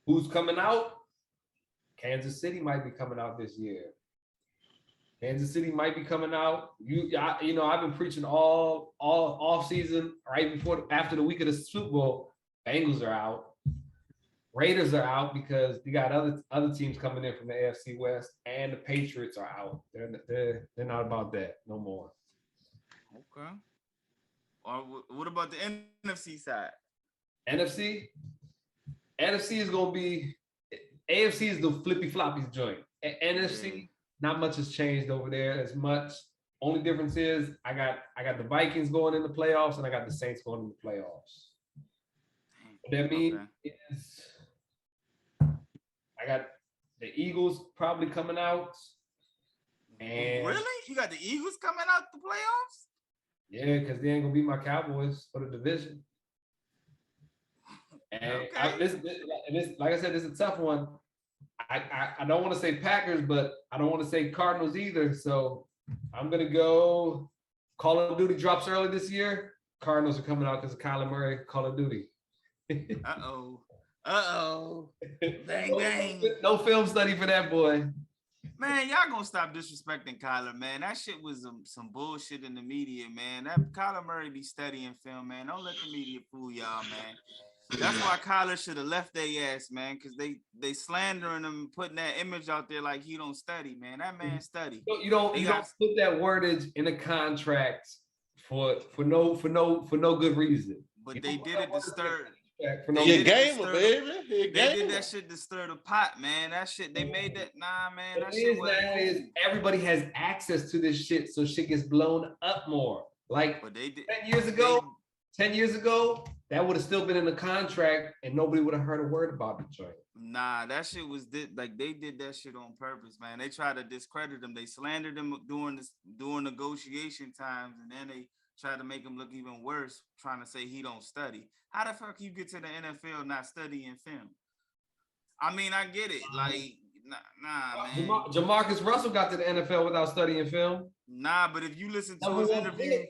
Who's coming out? Kansas City might be coming out this year. Kansas City might be coming out. I've been preaching all off season, right after the week of the Super Bowl. Bengals are out. Raiders are out because you got other teams coming in from the AFC West, and the Patriots are out. They're not about that no more. Okay. Or what about the NFC side? NFC is gonna be AFC is the flippy floppies joint. NFC, not much has changed over there as much. Only difference is I got the Vikings going in the playoffs and I got the Saints going in the playoffs. What that means is I got the Eagles probably coming out. And really? You got the Eagles coming out the playoffs? yeah, because they ain't gonna beat my Cowboys for the division. And Okay. this, like I said, this is a tough one. I don't want to say Packers, but I don't want to say Cardinals either. So I'm gonna go. Call of Duty drops early this year. Cardinals are coming out because of Kyler Murray. Call of Duty. Uh-oh. Bang, bang. No film study for that boy. Man, y'all gonna stop disrespecting Kyler, man. That shit was some bullshit in the media, man. That Kyler Murray be studying film, man. Don't let the media fool y'all, man. That's why Kyler should have left their ass, man, because they slandering him, putting that image out there like he don't study, man. That man study. You don't put that wordage in a contract for no good reason. But they did it to stir. Your gamer, baby. They did that shit to stir the pot, man. That shit, they made that. Nah, man. That shit was everybody has access to this shit, so shit gets blown up more. Like but they did, 10 years ago, that would have still been in the contract and nobody would have heard a word about the joint. Nah, that shit was like they did that shit on purpose, man. They tried to discredit him. They slandered him during negotiation times, and then they tried to make him look even worse, trying to say he don't study. How the fuck you get to the NFL not studying film? I mean, I get it. Like, nah, man. Jamarcus Russell got to the NFL without studying film. Nah, but if you listen to his interview.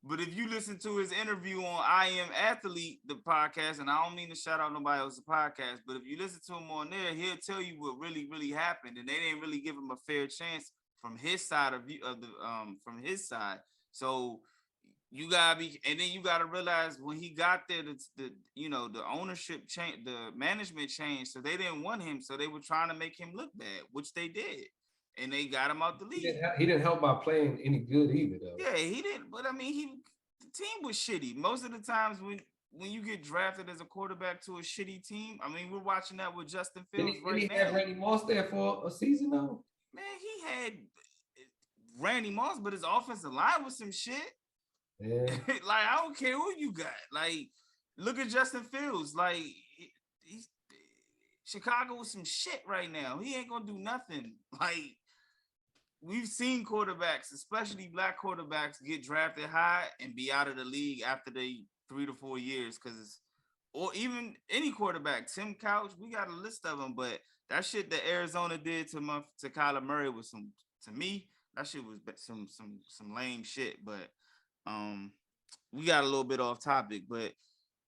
But if you listen to his interview on I Am Athlete, the podcast, and I don't mean to shout out nobody else's podcast, but if you listen to him on there, he'll tell you what really, really happened, and they didn't really give him a fair chance from his side from his side. So you gotta be, and then you gotta realize when he got there, the ownership changed, the management changed, so they didn't want him, so they were trying to make him look bad, which they did. And they got him out the league. He didn't help by playing any good either, though. Yeah, he didn't. But I mean, the team was shitty. Most of the times when you get drafted as a quarterback to a shitty team, I mean, we're watching that with Justin Fields right now. He had Randy Moss there for a season, though. Man, he had Randy Moss, but his offensive line was some shit. Yeah. Like, I don't care who you got. Like, look at Justin Fields. Like, Chicago was some shit right now. He ain't gonna do nothing. Like, we've seen quarterbacks, especially black quarterbacks, get drafted high and be out of the league after 3 to 4 years. Or even any quarterback, Tim Couch, we got a list of them, but that shit that Arizona did to Kyler Murray was to me, that shit was some lame shit. But we got a little bit off topic, but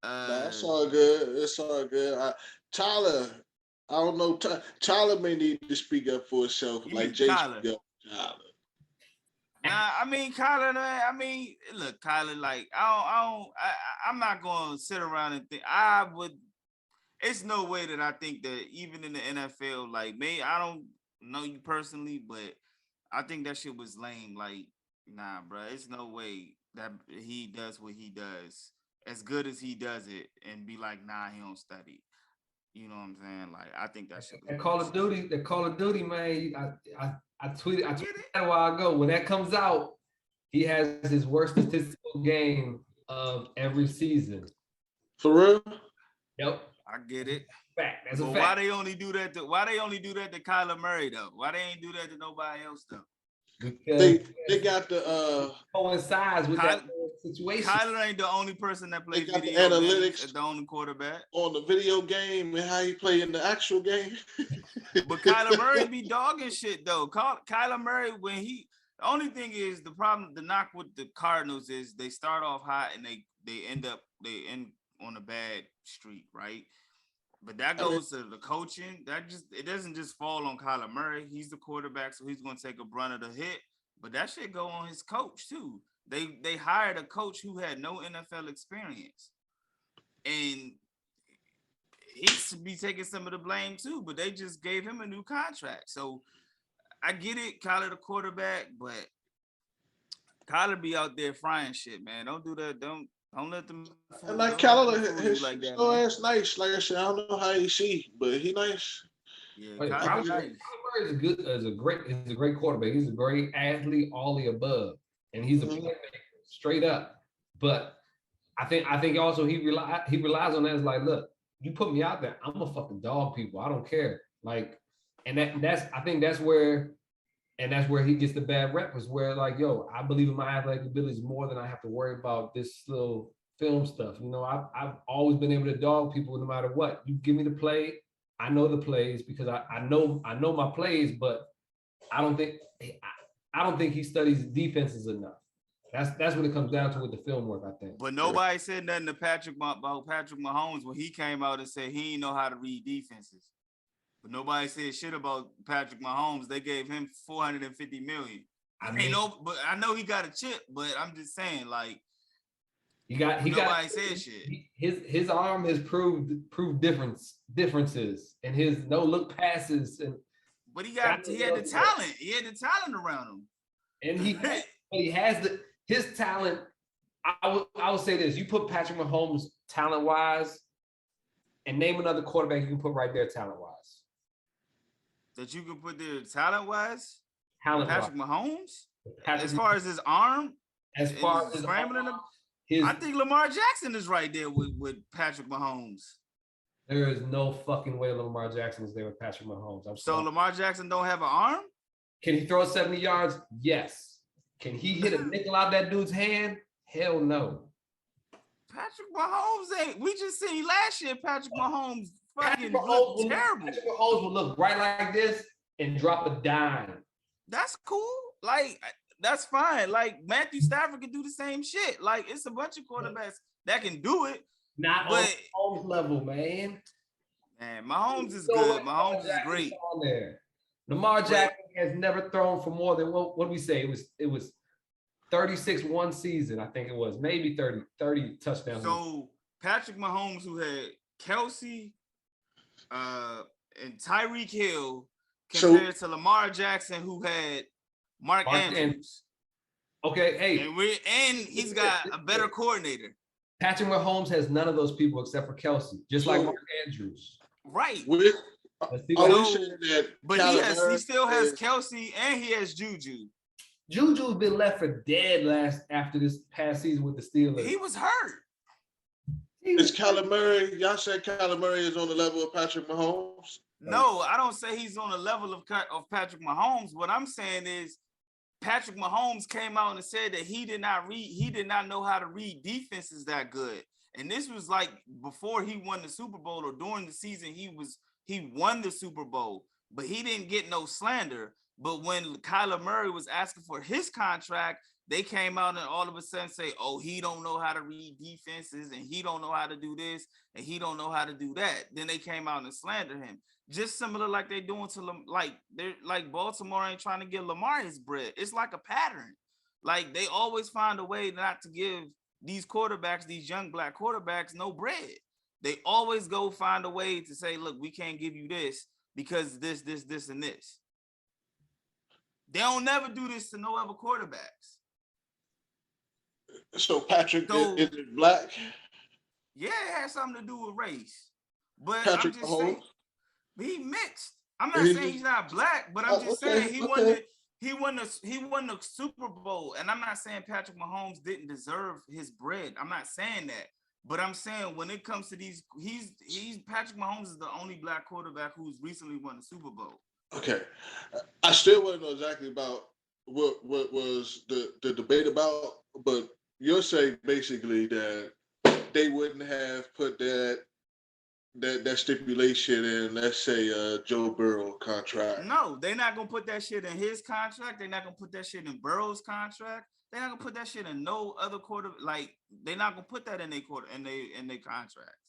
that's all good. It's all good. Tyler, I don't know. Tyler may need to speak up for himself, like Jay speak up. Nah, I mean, Kyler. I mean, look, Kyler. Like, I'm not gonna sit around and think. It's no way that I think that even in the NFL, like, I don't know you personally, but I think that shit was lame. Like, nah, bro, it's no way that he does what he does as good as he does it and be like, nah, he don't study. You know what I'm saying? Like, I think that shit. That Call of Duty, man. I tweeted that a while ago. When that comes out, he has his worst statistical game of every season. For real? Yep. I get it. Fact. That's but a fact. Why they only do that to Kyler Murray though? Why they ain't do that to nobody else though? They got the coincides with that situation. Kyler ain't the only person that plays video analytics games, the only quarterback on the video game and how he play in the actual game. But Kyler Murray be dogging shit though. Kyler Murray, the only thing is the knock with the Cardinals is they start off hot and they end on a bad streak, right? But that goes to the coaching. It doesn't just fall on Kyler Murray. He's the quarterback, so he's gonna take a brunt of the hit. But that shit go on his coach too. They hired a coach who had no NFL experience, and he should be taking some of the blame too. But they just gave him a new contract, so I get it. Kyler the quarterback, but Kyler be out there frying shit, man. Don't do that. Don't let them. And like Kyler, his ass nice. Like I said, I don't know how he see, but he nice. Yeah, Kyler is good. Is a great quarterback. He's a great athlete, all the above, and he's a playmaker, straight up. But I think also he relies on that as like, look, you put me out there, I'm gonna fucking dog people. I don't care. Like, And I think that's where he gets the bad rep, is where like, yo, I believe in my athletic abilities more than I have to worry about this little film stuff. You know, I've always been able to dog people no matter what. You give me the play, I know the plays because I know my plays, but I don't think he studies defenses enough. That's what it comes down to with the film work, I think. But nobody said nothing to about Patrick Mahomes when he came out and said he didn't know how to read defenses. But nobody said shit about Patrick Mahomes. They gave him $450 million. But I know he got a chip, but I'm just saying, like, nobody said shit. His arm has proved differences and his no look passes, but he had the talent. He had the talent around him, and he has his talent. I would say this: you put Patrick Mahomes talent wise, and name another quarterback you can put right there talent wise. That you can put there talent wise. Patrick Mahomes. As far as his arm, as far as his scrambling, I think Lamar Jackson is right there with Patrick Mahomes. There is no fucking way Lamar Jackson is there with Patrick Mahomes. So Lamar Jackson don't have an arm? Can he throw 70 yards? Yes. Can he hit a nickel out that dude's hand? Hell no. Patrick Mahomes ain't. We just seen last year Patrick Mahomes fucking terrible. Patrick Mahomes will look right like this and drop a dime. That's cool. Like, that's fine. Like, Matthew Stafford can do the same shit. Like, it's a bunch of quarterbacks that can do it. Not on Mahomes level, man. Man, Mahomes is good. Mahomes is great. On there. Lamar Jackson has never thrown for more than what did we say? It was 36 one season, I think it was. Maybe 30 touchdowns. So Patrick Mahomes, who had Kelsey and Tyreek Hill, compared to Lamar Jackson, who had Mark Andrews. Okay, hey. And he's got a better coordinator. Patrick Mahomes has none of those people except for Kelsey, just like Mark Andrews. Right. But he still has Kelsey and he has Juju. Juju's been left for dead after this past season with the Steelers. He was hurt. Is Kyler Murray? Y'all said Kyler Murray is on the level of Patrick Mahomes? No, I don't say he's on the level of Patrick Mahomes. What I'm saying is Patrick Mahomes came out and said that he did not know how to read defenses that good. And this was like before he won the Super Bowl or during the season he won the Super Bowl, but he didn't get no slander. But when Kyler Murray was asking for his contract, they came out and all of a sudden say, oh, he don't know how to read defenses and he don't know how to do this and he don't know how to do that. Then they came out and slandered him. Just similar like they're doing to they're like Baltimore ain't trying to give Lamar his bread. It's like a pattern. Like they always find a way not to give these quarterbacks, these young black quarterbacks, no bread. They always go find a way to say, look, we can't give you this because this, and this. They don't never do this to no other quarterbacks. So Patrick is black? Yeah, it has something to do with race. But Patrick I'm just Mahomes? saying, he mixed. I'm not saying he's not black, but I'm just saying he won the Super Bowl. And I'm not saying Patrick Mahomes didn't deserve his bread. I'm not saying that. But I'm saying when it comes to these, Patrick Mahomes is the only black quarterback who's recently won the Super Bowl. Okay. I still want to know exactly about what was the debate about, but you're saying basically that they wouldn't have put that stipulation in, let's say, Joe Burrow contract. No, they're not gonna put that shit in his contract. They're not gonna put that shit in Burrow's contract. They're not gonna put that shit in no other quarter. Like they're not gonna put that in their contracts.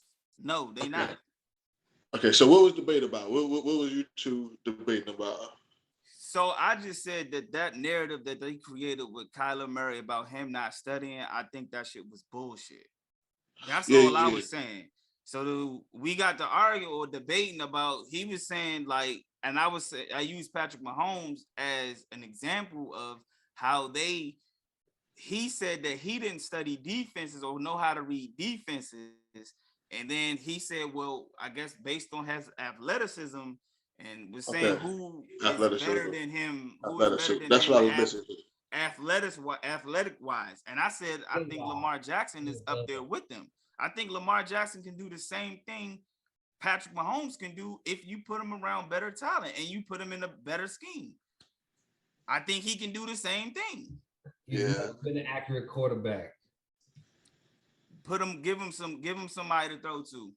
No, they not. Okay, so what was the debate about? What was you two debating about? So I just said that narrative that they created with Kyler Murray about him not studying, I think that shit was bullshit. That's all I was saying. So we got to argue or debating about, he was saying like, and I used Patrick Mahomes as an example of how he said that he didn't study defenses or know how to read defenses. And then he said, well, I guess based on his athleticism, and was saying who is better than him. That's what I was missing. Athletic wise. And I said, I think Lamar Jackson is up there with them. I think Lamar Jackson can do the same thing Patrick Mahomes can do if you put him around better talent and you put him in a better scheme. I think he can do the same thing. He's never been an accurate quarterback. Give him somebody to throw to.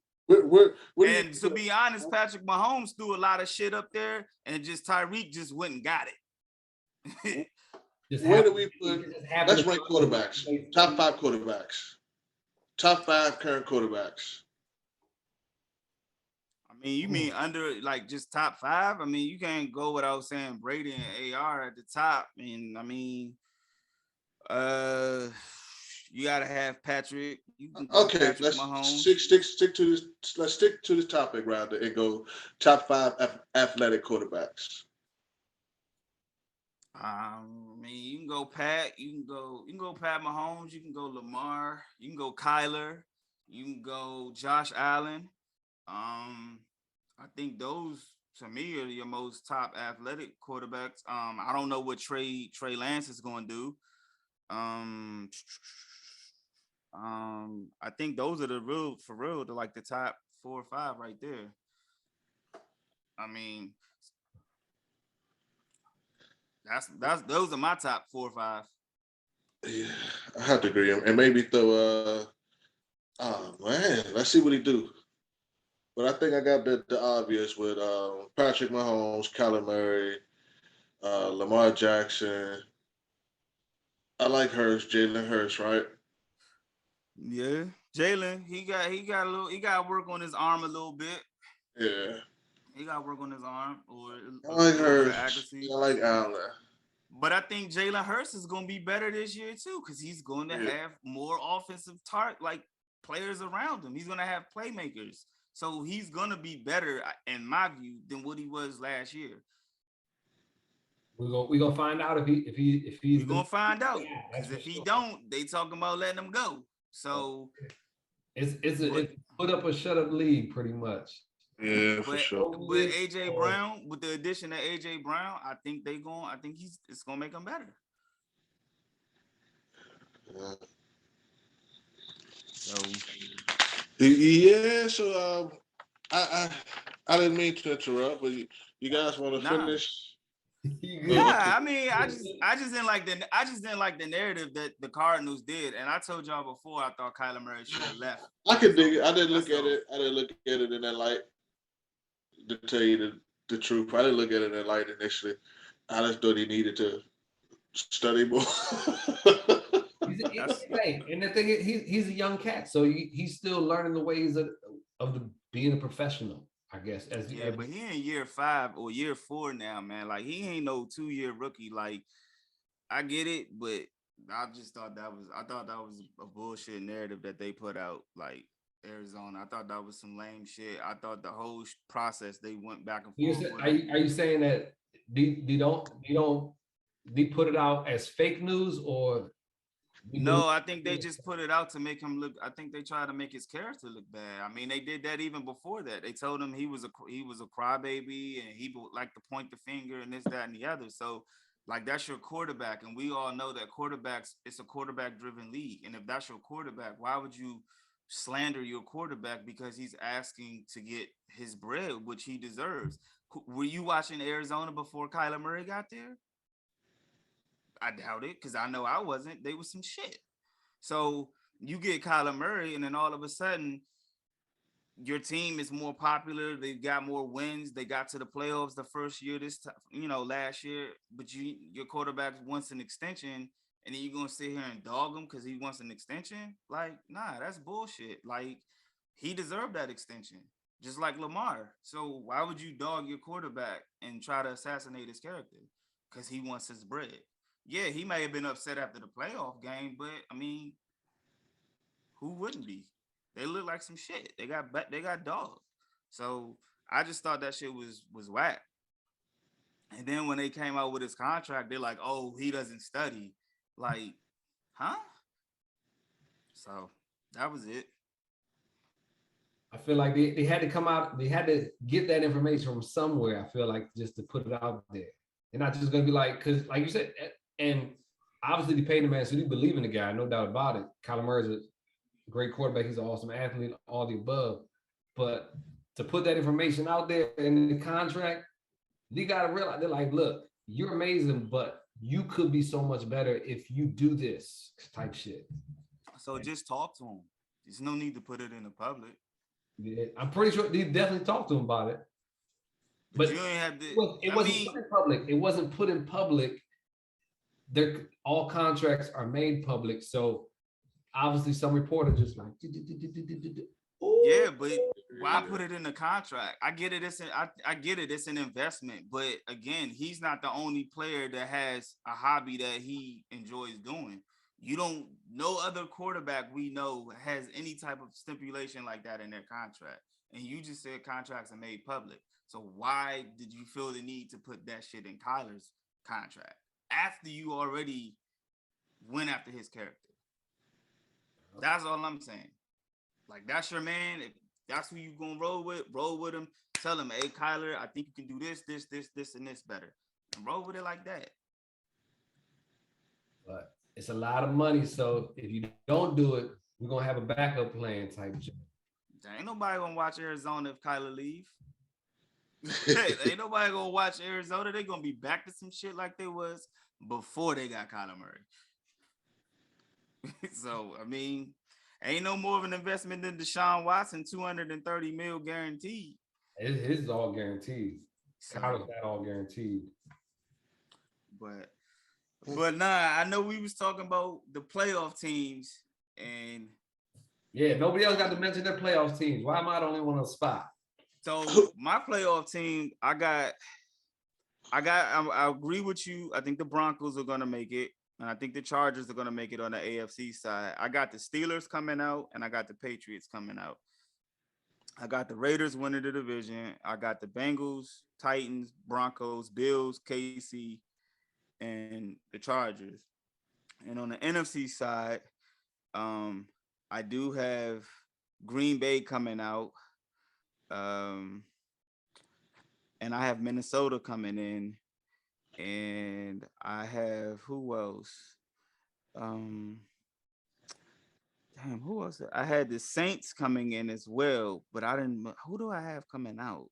And to be honest, Patrick Mahomes threw a lot of shit up there, and just Tyreek just went and got it. Where do we put? Let's rank quarterbacks. Top 5 quarterbacks. Top 5 current quarterbacks. I mean, you mean under like just top 5? I mean, you can't go without saying Brady and AR at the top. And I mean, you gotta have Patrick. Okay, Patrick let's Mahomes. stick to this. Let's stick to this topic rather and go top 5 athletic quarterbacks. I mean, you can go Pat. You can go Pat Mahomes. You can go Lamar. You can go Kyler. You can go Josh Allen. I think those to me are your most top athletic quarterbacks. I don't know what Trey Lance is going to do. I think those are the like the top 4 or 5 right there. I mean, that's those are my top 4 or 5. Yeah, I have to agree. And maybe throw oh man, let's see what he do. But I think I got the obvious with Patrick Mahomes, Kyler Murray, Lamar Jackson. I like Jalen Hurts, right? Yeah, Jalen, he got to work on his arm a little bit. Yeah, he got to work on his arm or I like Hurts. I like Allen. But I think Jalen Hurts is going to be better this year too, because he's going to have more offensive players around him. He's going to have playmakers, so he's going to be better, in my view, than what he was last year. We're gonna find out if he's. We're gonna find out, because if he don't, they talking about letting him go. So it's put up or shut up league pretty much. Yeah, for sure. But AJ Brown, with the addition of AJ Brown, I think it's gonna make him better. So I didn't mean to interrupt, but you guys want to finish? Yeah, I mean, I just didn't like the narrative that the Cardinals did, and I told y'all before I thought Kyler Murray should have left. I could dig it. I didn't look at it in that light. To tell you the truth, I didn't look at it in that light initially. I just thought he needed to study more. And the thing is, he's a young cat, so he's still learning the ways of being a professional, I guess. But he in year 5 or year 4 now, man. Like, he ain't no 2-year rookie. Like, I get it, but I just thought that was a bullshit narrative that they put out. Like, Arizona, I thought that was some lame shit. I thought the whole process they went back and forth. Are you saying that they put it out as fake news, or? No, I think they just put it out to make him look. I think they tried to make his character look bad. I mean, they did that even before that. They told him he was a crybaby and he would like to point the finger and this, that, and the other. So, like, that's your quarterback, and we all know that it's a quarterback-driven league. And if that's your quarterback, why would you slander your quarterback because he's asking to get his bread, which he deserves? Were you watching Arizona before Kyler Murray got there? I doubt it, because I know I wasn't. They was some shit. So you get Kyler Murray, and then all of a sudden, your team is more popular. They've got more wins. They got to the playoffs the first year last year. But your quarterback wants an extension, and then you're going to sit here and dog him because he wants an extension? Like, nah, that's bullshit. Like, he deserved that extension, just like Lamar. So why would you dog your quarterback and try to assassinate his character? Because he wants his bread. Yeah, he may have been upset after the playoff game, but, I mean, who wouldn't be? They look like some shit. They got dogged. So I just thought that shit was whack. And then when they came out with his contract, they're like, oh, he doesn't study. Like, huh? So that was it. I feel like they had to come out, they had to get that information from somewhere, I feel like, just to put it out there. They're not just going to be like, because like you said, and obviously they paid the man, so they believe in the guy, no doubt about it. Kyler Murray's a great quarterback. He's an awesome athlete, all the above. But to put that information out there in the contract, you gotta realize they're like, look, you're amazing, but you could be so much better if you do this type shit. So just talk to him. There's no need to put it in the public. Yeah, I'm pretty sure they definitely talked to him about it. But you ain't have to. It wasn't put in public. It wasn't put in public. All contracts are made public, so obviously some reporter just like, yeah, but why put it in the contract? I get it. I get it. It's an investment, but again, he's not the only player that has a hobby that he enjoys doing. No other quarterback we know has any type of stipulation like that in their contract. And you just said contracts are made public. So why did you feel the need to put that shit in Kyler's contract after you already went after his character? That's all I'm saying. Like, that's your man. If that's who you gonna roll with him. Tell him, hey, Kyler, I think you can do this, and this better. And roll with it like that. But it's a lot of money, so if you don't do it, we're gonna have a backup plan type shit. Ain't nobody gonna watch Arizona if Kyler leave. Hey, ain't nobody gonna watch Arizona. They're gonna be back to some shit like they was before they got Kyler Murray. So, I mean, ain't no more of an investment than Deshaun Watson, $230 million guaranteed. His is all guaranteed. Kyler's not all guaranteed. But nah, I know we was talking about the playoff teams, and yeah, nobody else got to mention their playoff teams. Why am I the only one on the spot? So my playoff team, I agree with you. I think the Broncos are gonna make it, and I think the Chargers are gonna make it on the AFC side. I got the Steelers coming out, and I got the Patriots coming out. I got the Raiders winning the division. I got the Bengals, Titans, Broncos, Bills, KC, and the Chargers. And on the NFC side, I do have Green Bay coming out. And I have Minnesota coming in, and I have who else? Who else? I had the Saints coming in as well, but I didn't. Who do I have coming out?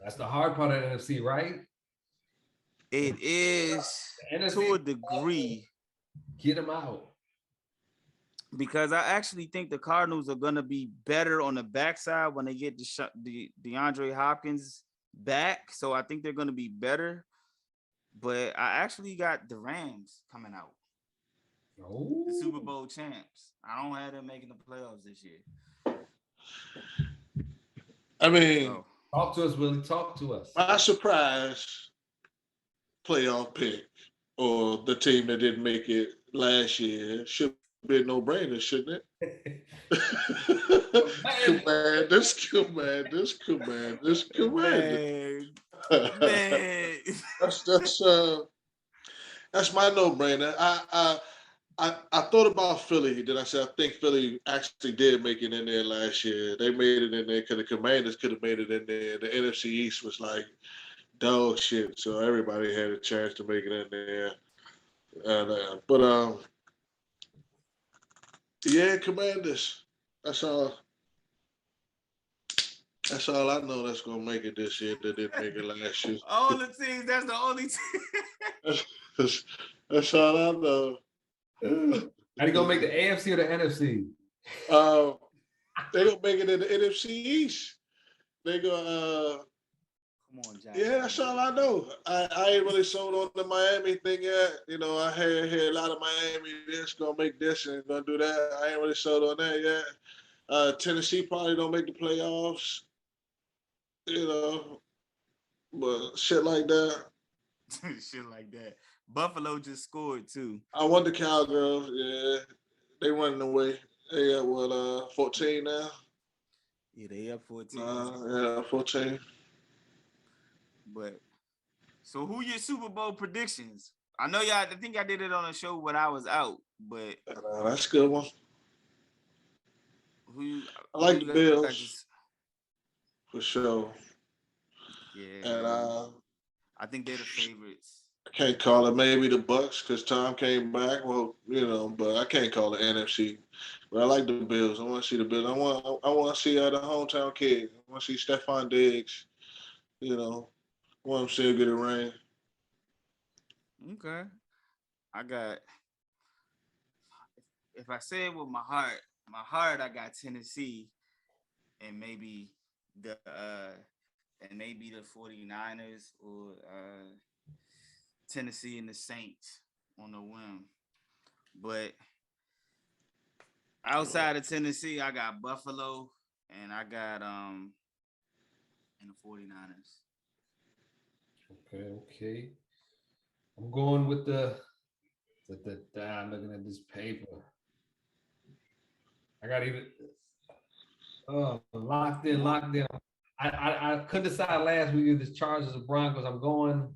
That's the hard part of the NFC, right? It is to a degree. Get them out. Because I actually think the Cardinals are going to be better on the backside when they get the DeAndre Hopkins back. So I think they're going to be better. But I actually got the Rams coming out. Oh. The Super Bowl champs. I don't have them making the playoffs this year. I mean, talk to us, Willie. Talk to us. My surprise playoff pick, or the team that didn't make it last year, should be a no-brainer, shouldn't it? Commander. Man. That's my no-brainer. I thought about Philly. Then I said I think Philly actually did make it in there last year. They made it in there because the Commanders could have made it in there. The NFC East was like dog shit, so everybody had a chance to make it in there. Yeah, Commanders. That's all I know that's gonna make it this year. That didn't make it last year. All the teams. That's the only team. That's all I know. Are they gonna make the AFC or the NFC? They gonna make it in the NFC East. They gonna. Come on, Jack. Yeah, that's all I know. I ain't really sold on the Miami thing yet. You know, I hear a lot of Miami. This gonna make this and gonna do that. I ain't really sold on that yet. Tennessee probably don't make the playoffs. You know, but shit like that. Shit like that. Buffalo just scored too. I want the Cowgirls. Yeah, they running away. They got 14 now. Yeah, they up 14. Yeah, 14. But so who your Super Bowl predictions? I know y'all. I think I did it on a show when I was out, but that's a good one. I like the Bills for sure. Yeah, and I think they're the favorites. I can't call it maybe the Bucks because Tom came back. Well, but I can't call it NFC. But I like the Bills. I want to see the Bills. I want to see the hometown kid. I want to see Stephon Diggs. I want to see him get a ring. Okay. I got. If I say it with my heart, I got Tennessee, and maybe the 49ers or Tennessee and the Saints on the whim. But outside of Tennessee, I got Buffalo and I got and the 49ers. Okay. I'm going with the I'm looking at this paper. I got even locked in. I couldn't decide last week if it's Chargers or Broncos. I'm going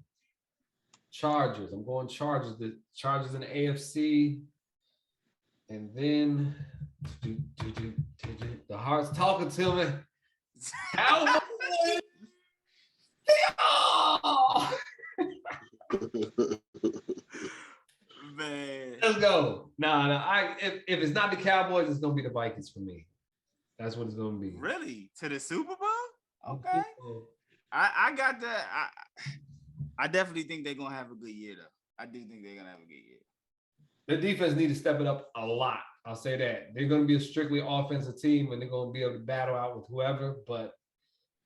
Chargers. The Chargers in the AFC. And then the heart's talking to me. Cowboys. Man. Let's go. No. If it's not the Cowboys, it's gonna be the Vikings for me. That's what it's gonna be. Really? To the Super Bowl? Okay. I got that. I definitely think they're gonna have a good year though. I do think they're gonna have a good year. The defense need to step it up a lot. I'll say that. They're gonna be a strictly offensive team and they're gonna be able to battle out with whoever. But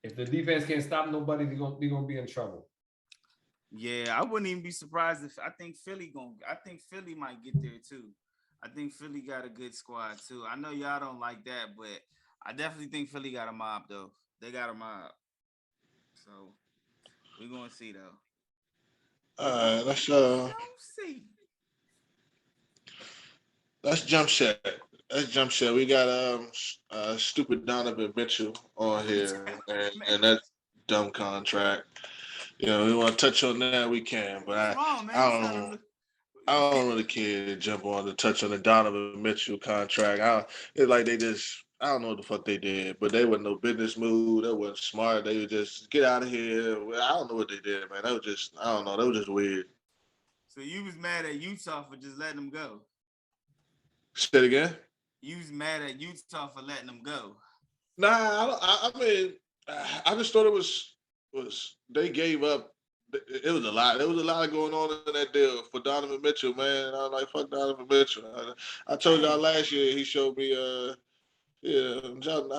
if the defense can't stop nobody, they're gonna be in trouble. Yeah, I wouldn't even be surprised if I think Philly might get there too. I think Philly got a good squad too. I know y'all don't like that, but I definitely think Philly got a mob though. They got a mob. So we're gonna see though. All right, let's jump shot. We got stupid Donovan Mitchell on here and that dumb contract. We want to touch on that, we can, but I don't really care to jump on to touch on the Donovan Mitchell contract. It's like I don't know what the fuck they did, but they were no business move. They wasn't smart. They would just get out of here. I don't know what they did, man. I don't know. That was just weird. So you was mad at Utah for just letting them go? Say it again? You was mad at Utah for letting them go? Nah, I mean, I just thought it was they gave up. It was a lot. There was a lot going on in that deal for Donovan Mitchell, man. I was like, fuck Donovan Mitchell. I told y'all last year he showed me, You sound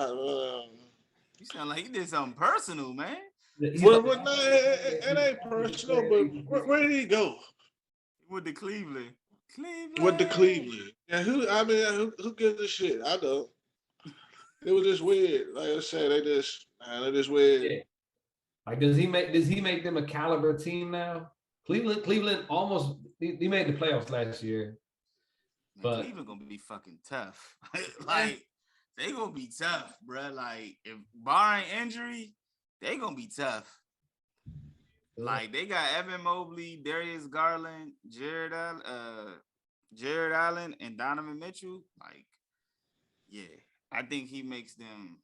like he did something personal, man. It ain't personal, but where did he go? With the Cleveland. With the Cleveland. And who gives a shit? I don't. It was just weird. Like I said, they just weird. Yeah. Like, does he make them a caliber team now? Cleveland almost he made the playoffs last year. But Cleveland gonna be fucking tough. Like they gonna be tough, bro. Like if barring injury, they gonna be tough. Like they got Evan Mobley, Darius Garland, Jared Allen, and Donovan Mitchell. Like, yeah, I think he makes them.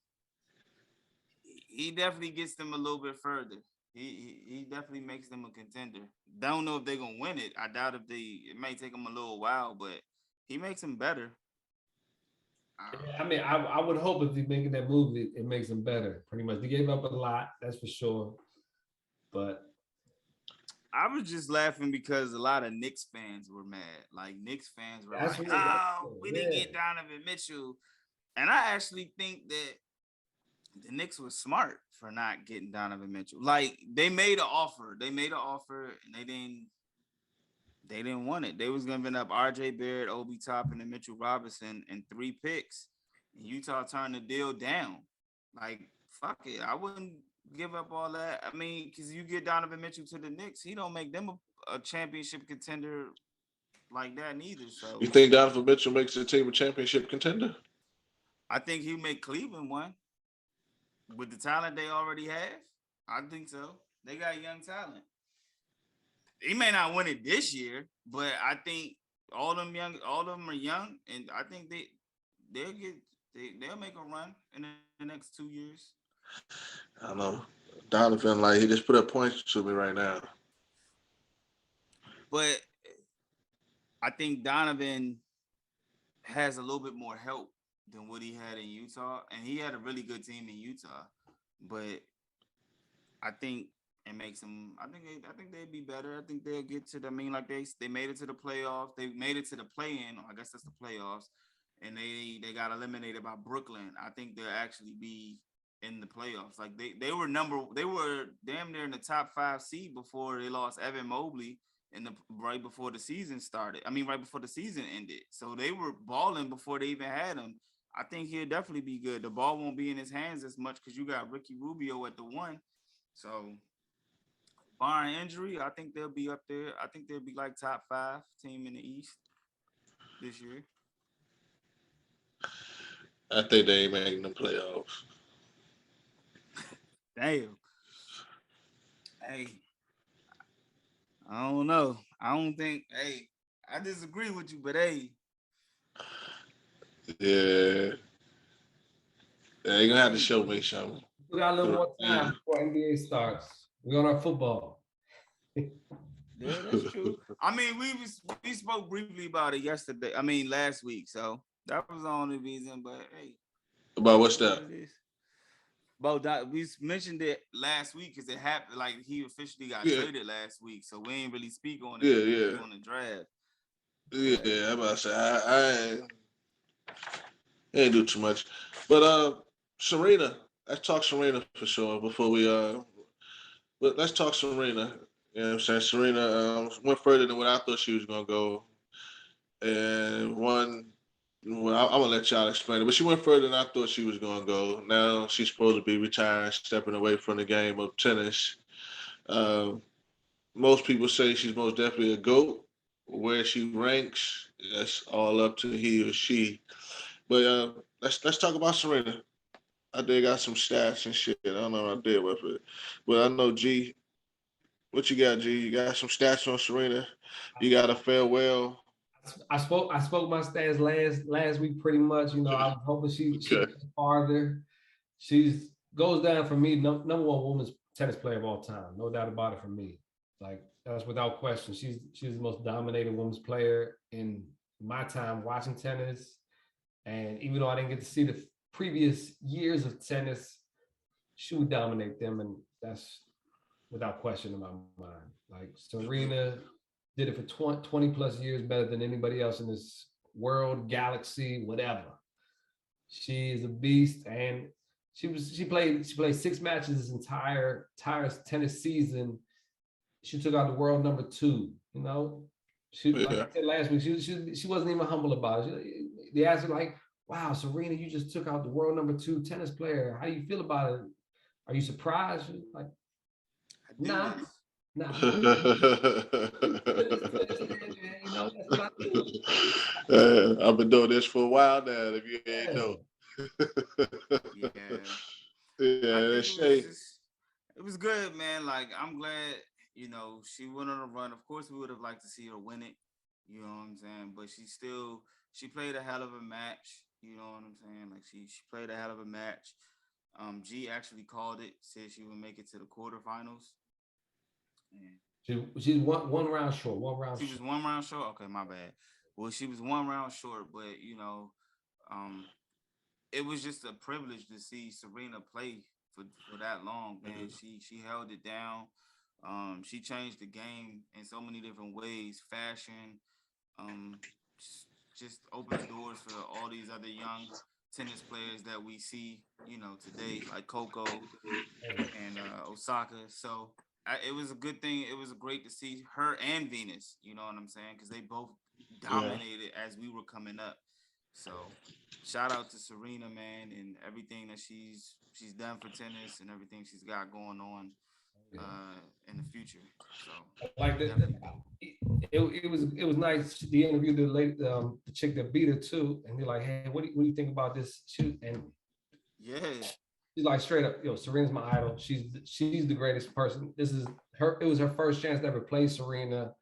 He definitely gets them a little bit further. He definitely makes them a contender. Don't know if they're gonna win it. I doubt it may take them a little while, but he makes them better. I mean, I would hope if he's making that move, it makes them better. Pretty much, they gave up a lot, that's for sure. But I was just laughing because a lot of Knicks fans were mad. Like Knicks fans were like, "Oh, we didn't get Donovan Mitchell," and I actually think that the Knicks were smart for not getting Donovan Mitchell. Like they made an offer, and they didn't want it. They was giving up R.J. Barrett, Obi Toppin, and Mitchell Robinson and 3 picks. And Utah turned the deal down. Like fuck it, I wouldn't give up all that. I mean, because you get Donovan Mitchell to the Knicks, he don't make them a championship contender like that neither. So you think Donovan Mitchell makes the team a championship contender? I think he'll make Cleveland one. With the talent they already have, I think so. They got young talent. He may not win it this year, but I think all of them are young, and I think they'll make a run in the next 2 years. I don't know. Donovan, like he just put up points to me right now. But I think Donovan has a little bit more help than what he had in Utah, and he had a really good team in Utah. But I think it makes them. I think they'd be better. I think they'll get to the. I mean, like they made it to the playoffs. They made it to the play-in. I guess that's the playoffs, and they got eliminated by Brooklyn. I think they'll actually be in the playoffs. Like they were damn near in the top 5 seed before they lost Evan Mobley right before the season started. I mean, right before the season ended. So they were balling before they even had him. I think he'll definitely be good. The ball won't be in his hands as much because you got Ricky Rubio at the 1. So barring injury, I think they'll be up there. I think they'll be like top 5 team in the East this year. I think they ain't making the playoffs. Damn. Hey, I don't know. I don't think. Hey, I disagree with you, but hey. Yeah. They gonna have to show me something. We got a little more time before NBA starts. We on our football. Yeah, that's true. I mean, we spoke briefly about it yesterday. I mean, last week. So that was the only reason. But hey, about what's that? About that, we mentioned it last week because it happened. Like he officially got traded last week, so we ain't really speak on it. Yeah. On the draft. Yeah, I'm about to say I ain't do too much, but Serena. Let's talk Serena for sure before we But let's talk Serena. You know what I'm saying? Serena went further than what I thought she was gonna go, and one. Well, I'm gonna let y'all explain it, but she went further than I thought she was gonna go. Now she's supposed to be retiring, stepping away from the game of tennis. Most people say she's most definitely a GOAT. Where she ranks, that's all up to he or she. But let's talk about Serena. I did got some stats and shit. I don't know what I did with it, but I know G. What you got, G? You got some stats on Serena. You got a farewell. I spoke my stats last week pretty much. You know, I was hoping she goes farther. She's goes down for me, number 1 women's tennis player of all time. No doubt about it for me. Like that's without question. She's the most dominated women's player in my time watching tennis. And even though I didn't get to see the previous years of tennis, she would dominate them, and that's without question in my mind. Like Serena did it for 20 plus years better than anybody else in this world, galaxy, whatever. She is a beast, and she played 6 matches this entire tennis season. She took out the world number 2. You know, like I said last week, she wasn't even humble about it. They asked her like, "Wow, Serena, you just took out the world number 2 tennis player. How do you feel about it? Are you surprised?" Like, nah. You know, that's what I do. I've been doing this for a while now. If you ain't know. It was good, man. Like I'm glad, you know, she went on a run. Of course, we would have liked to see her win it. You know what I'm saying? But she played a hell of a match. You know what I'm saying? Like she played a hell of a match. G actually called it, said she would make it to the quarterfinals. She's one round short. She was 1 round short. Okay, my bad. Well, she was 1 round short, but you know, it was just a privilege to see Serena play for that long, man. She held it down. She changed the game in so many different ways. Fashion, just opened doors for all these other young tennis players that we see, you know, today, like Coco and Osaka. So it was a good thing. It was great to see her and Venus, you know what I'm saying? Because they both dominated as we were coming up. So shout out to Serena, man, and everything that she's done for tennis and everything she's got going on in the future. So like it was nice. The interview the chick that beat her too, and they're like, "Hey, what do you think about this shoot?" And she's like straight up, "Yo, Serena's my idol. She's the greatest person. This is her. It was her first chance to ever play Serena,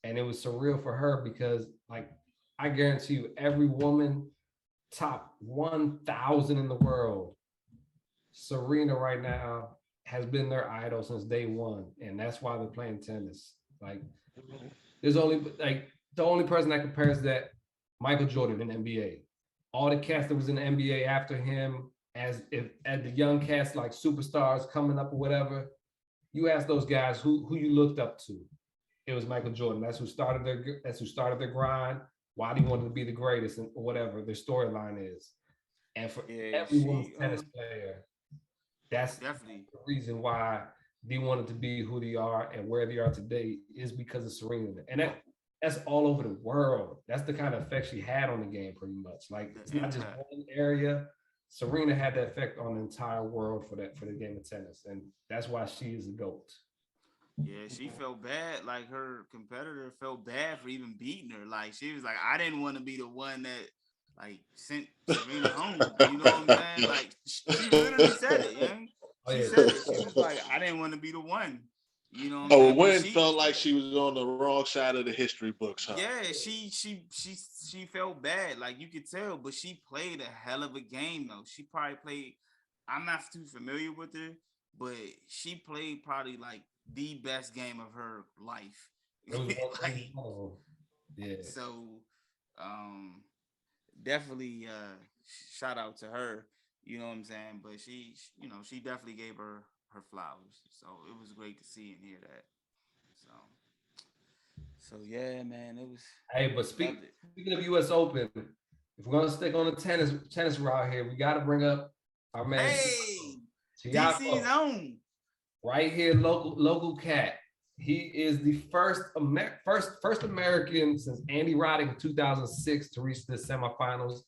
and it was surreal for her because, like, I guarantee you, every woman top 1,000 in the world, Serena right now has been their idol since day one, and that's why they're playing tennis. Like, There's only like the only person that compares that Michael Jordan in the NBA. All the cats that was in the NBA after him, as the young cats like superstars coming up or whatever, you ask those guys who you looked up to. It was Michael Jordan. That's who started their grind. Why do you want to be the greatest and whatever their storyline is. And for every women's tennis player, that's definitely the reason why they wanted to be who they are and where they are today is because of Serena. And that's all over the world. That's the kind of effect she had on the game, pretty much. Like it's not just one area. Serena had that effect on the entire world for the game of tennis, and that's why she is the GOAT. Yeah, she felt bad. Like her competitor felt bad for even beating her. Like she was like, I didn't want to be the one that like sent Serena home. You know what I'm saying? Like she literally said it, yeah. She said it. She was like, I didn't want to be the one. You know what I'm saying? Wynn felt like she was on the wrong side of the history books, huh? Yeah, she felt bad. Like you could tell, but she played a hell of a game though. She probably played, I'm not too familiar with her, but she played probably like the best game of her life. Like, yeah. So definitely shout out to her, you know what I'm saying? But she she definitely gave her flowers. So it was great to see and hear that. So yeah, man, it was. Hey, but speaking of U.S. Open, if we're gonna stick on the tennis route here, we got to bring up our man. Hey, DC's own. Right here, local cat. He is the first American since Andy Roddick in 2006 to reach the semifinals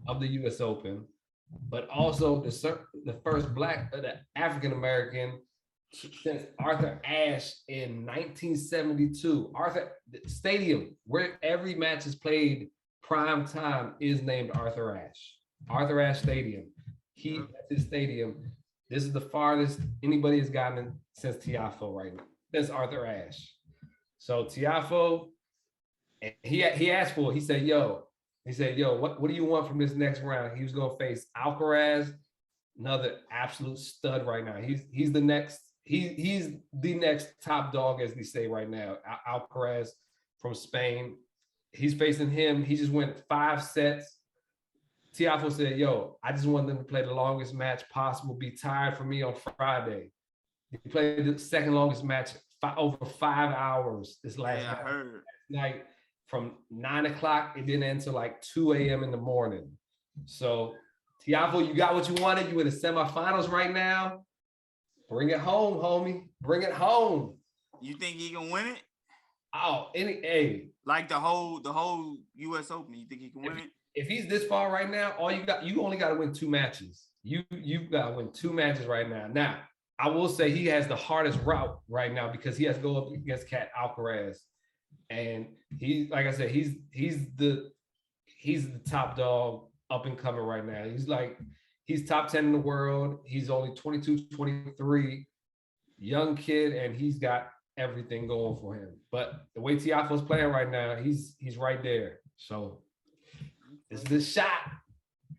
of the U.S. Open, but also the first the African American since Arthur Ashe in 1972. Arthur Stadium, where every match is played prime time, is named Arthur Ashe. Arthur Ashe Stadium. That's his stadium. This is the farthest anybody has gotten since Tiafo right now. That's Arthur Ashe. So Tiafo, and he asked for it. He said, yo, what do you want from this next round? He was gonna face Alcaraz, another absolute stud right now. He's the next top dog, as they say right now. Alcaraz from Spain. He's facing him. He just went 5 sets. Tiafo said, yo, I just want them to play the longest match possible, be tired for me on Friday. He played the second longest match over 5 hours this last night from 9 o'clock. It didn't end until like 2 a.m. in the morning. So Tiafo, you got what you wanted. You in the semifinals right now. Bring it home, homie. Bring it home. You think he can win it? Oh, like the whole U.S. Open. You think he can win it? If he's this far right now, you only got to win 2 matches. You've got to win 2 matches right now. Now, I will say he has the hardest route right now because he has to go up against Cat Alcaraz, and he, like I said, he's the top dog up and coming right now. He's top 10 in the world. He's only 22, 23, young kid, and he's got everything going for him. But the way Tiafoe's playing right now, he's right there. So this is the shot.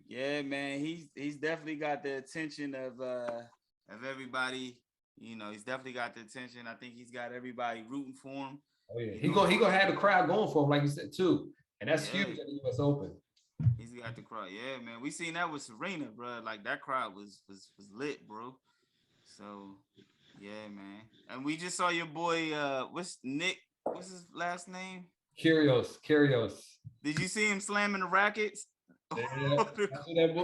Yeah, man, he's definitely got the attention of everybody. You know, he's definitely got the attention. I think he's got everybody rooting for him. Oh yeah, he gonna have the crowd going for him, like you said too, and that's huge at the U.S. Open. He's got the crowd. Yeah, man, we seen that with Serena, bro. Like that crowd was lit, bro. So yeah, man, and we just saw your boy. What's his last name? Kyrgios. Did you see him slamming the rackets? Yeah,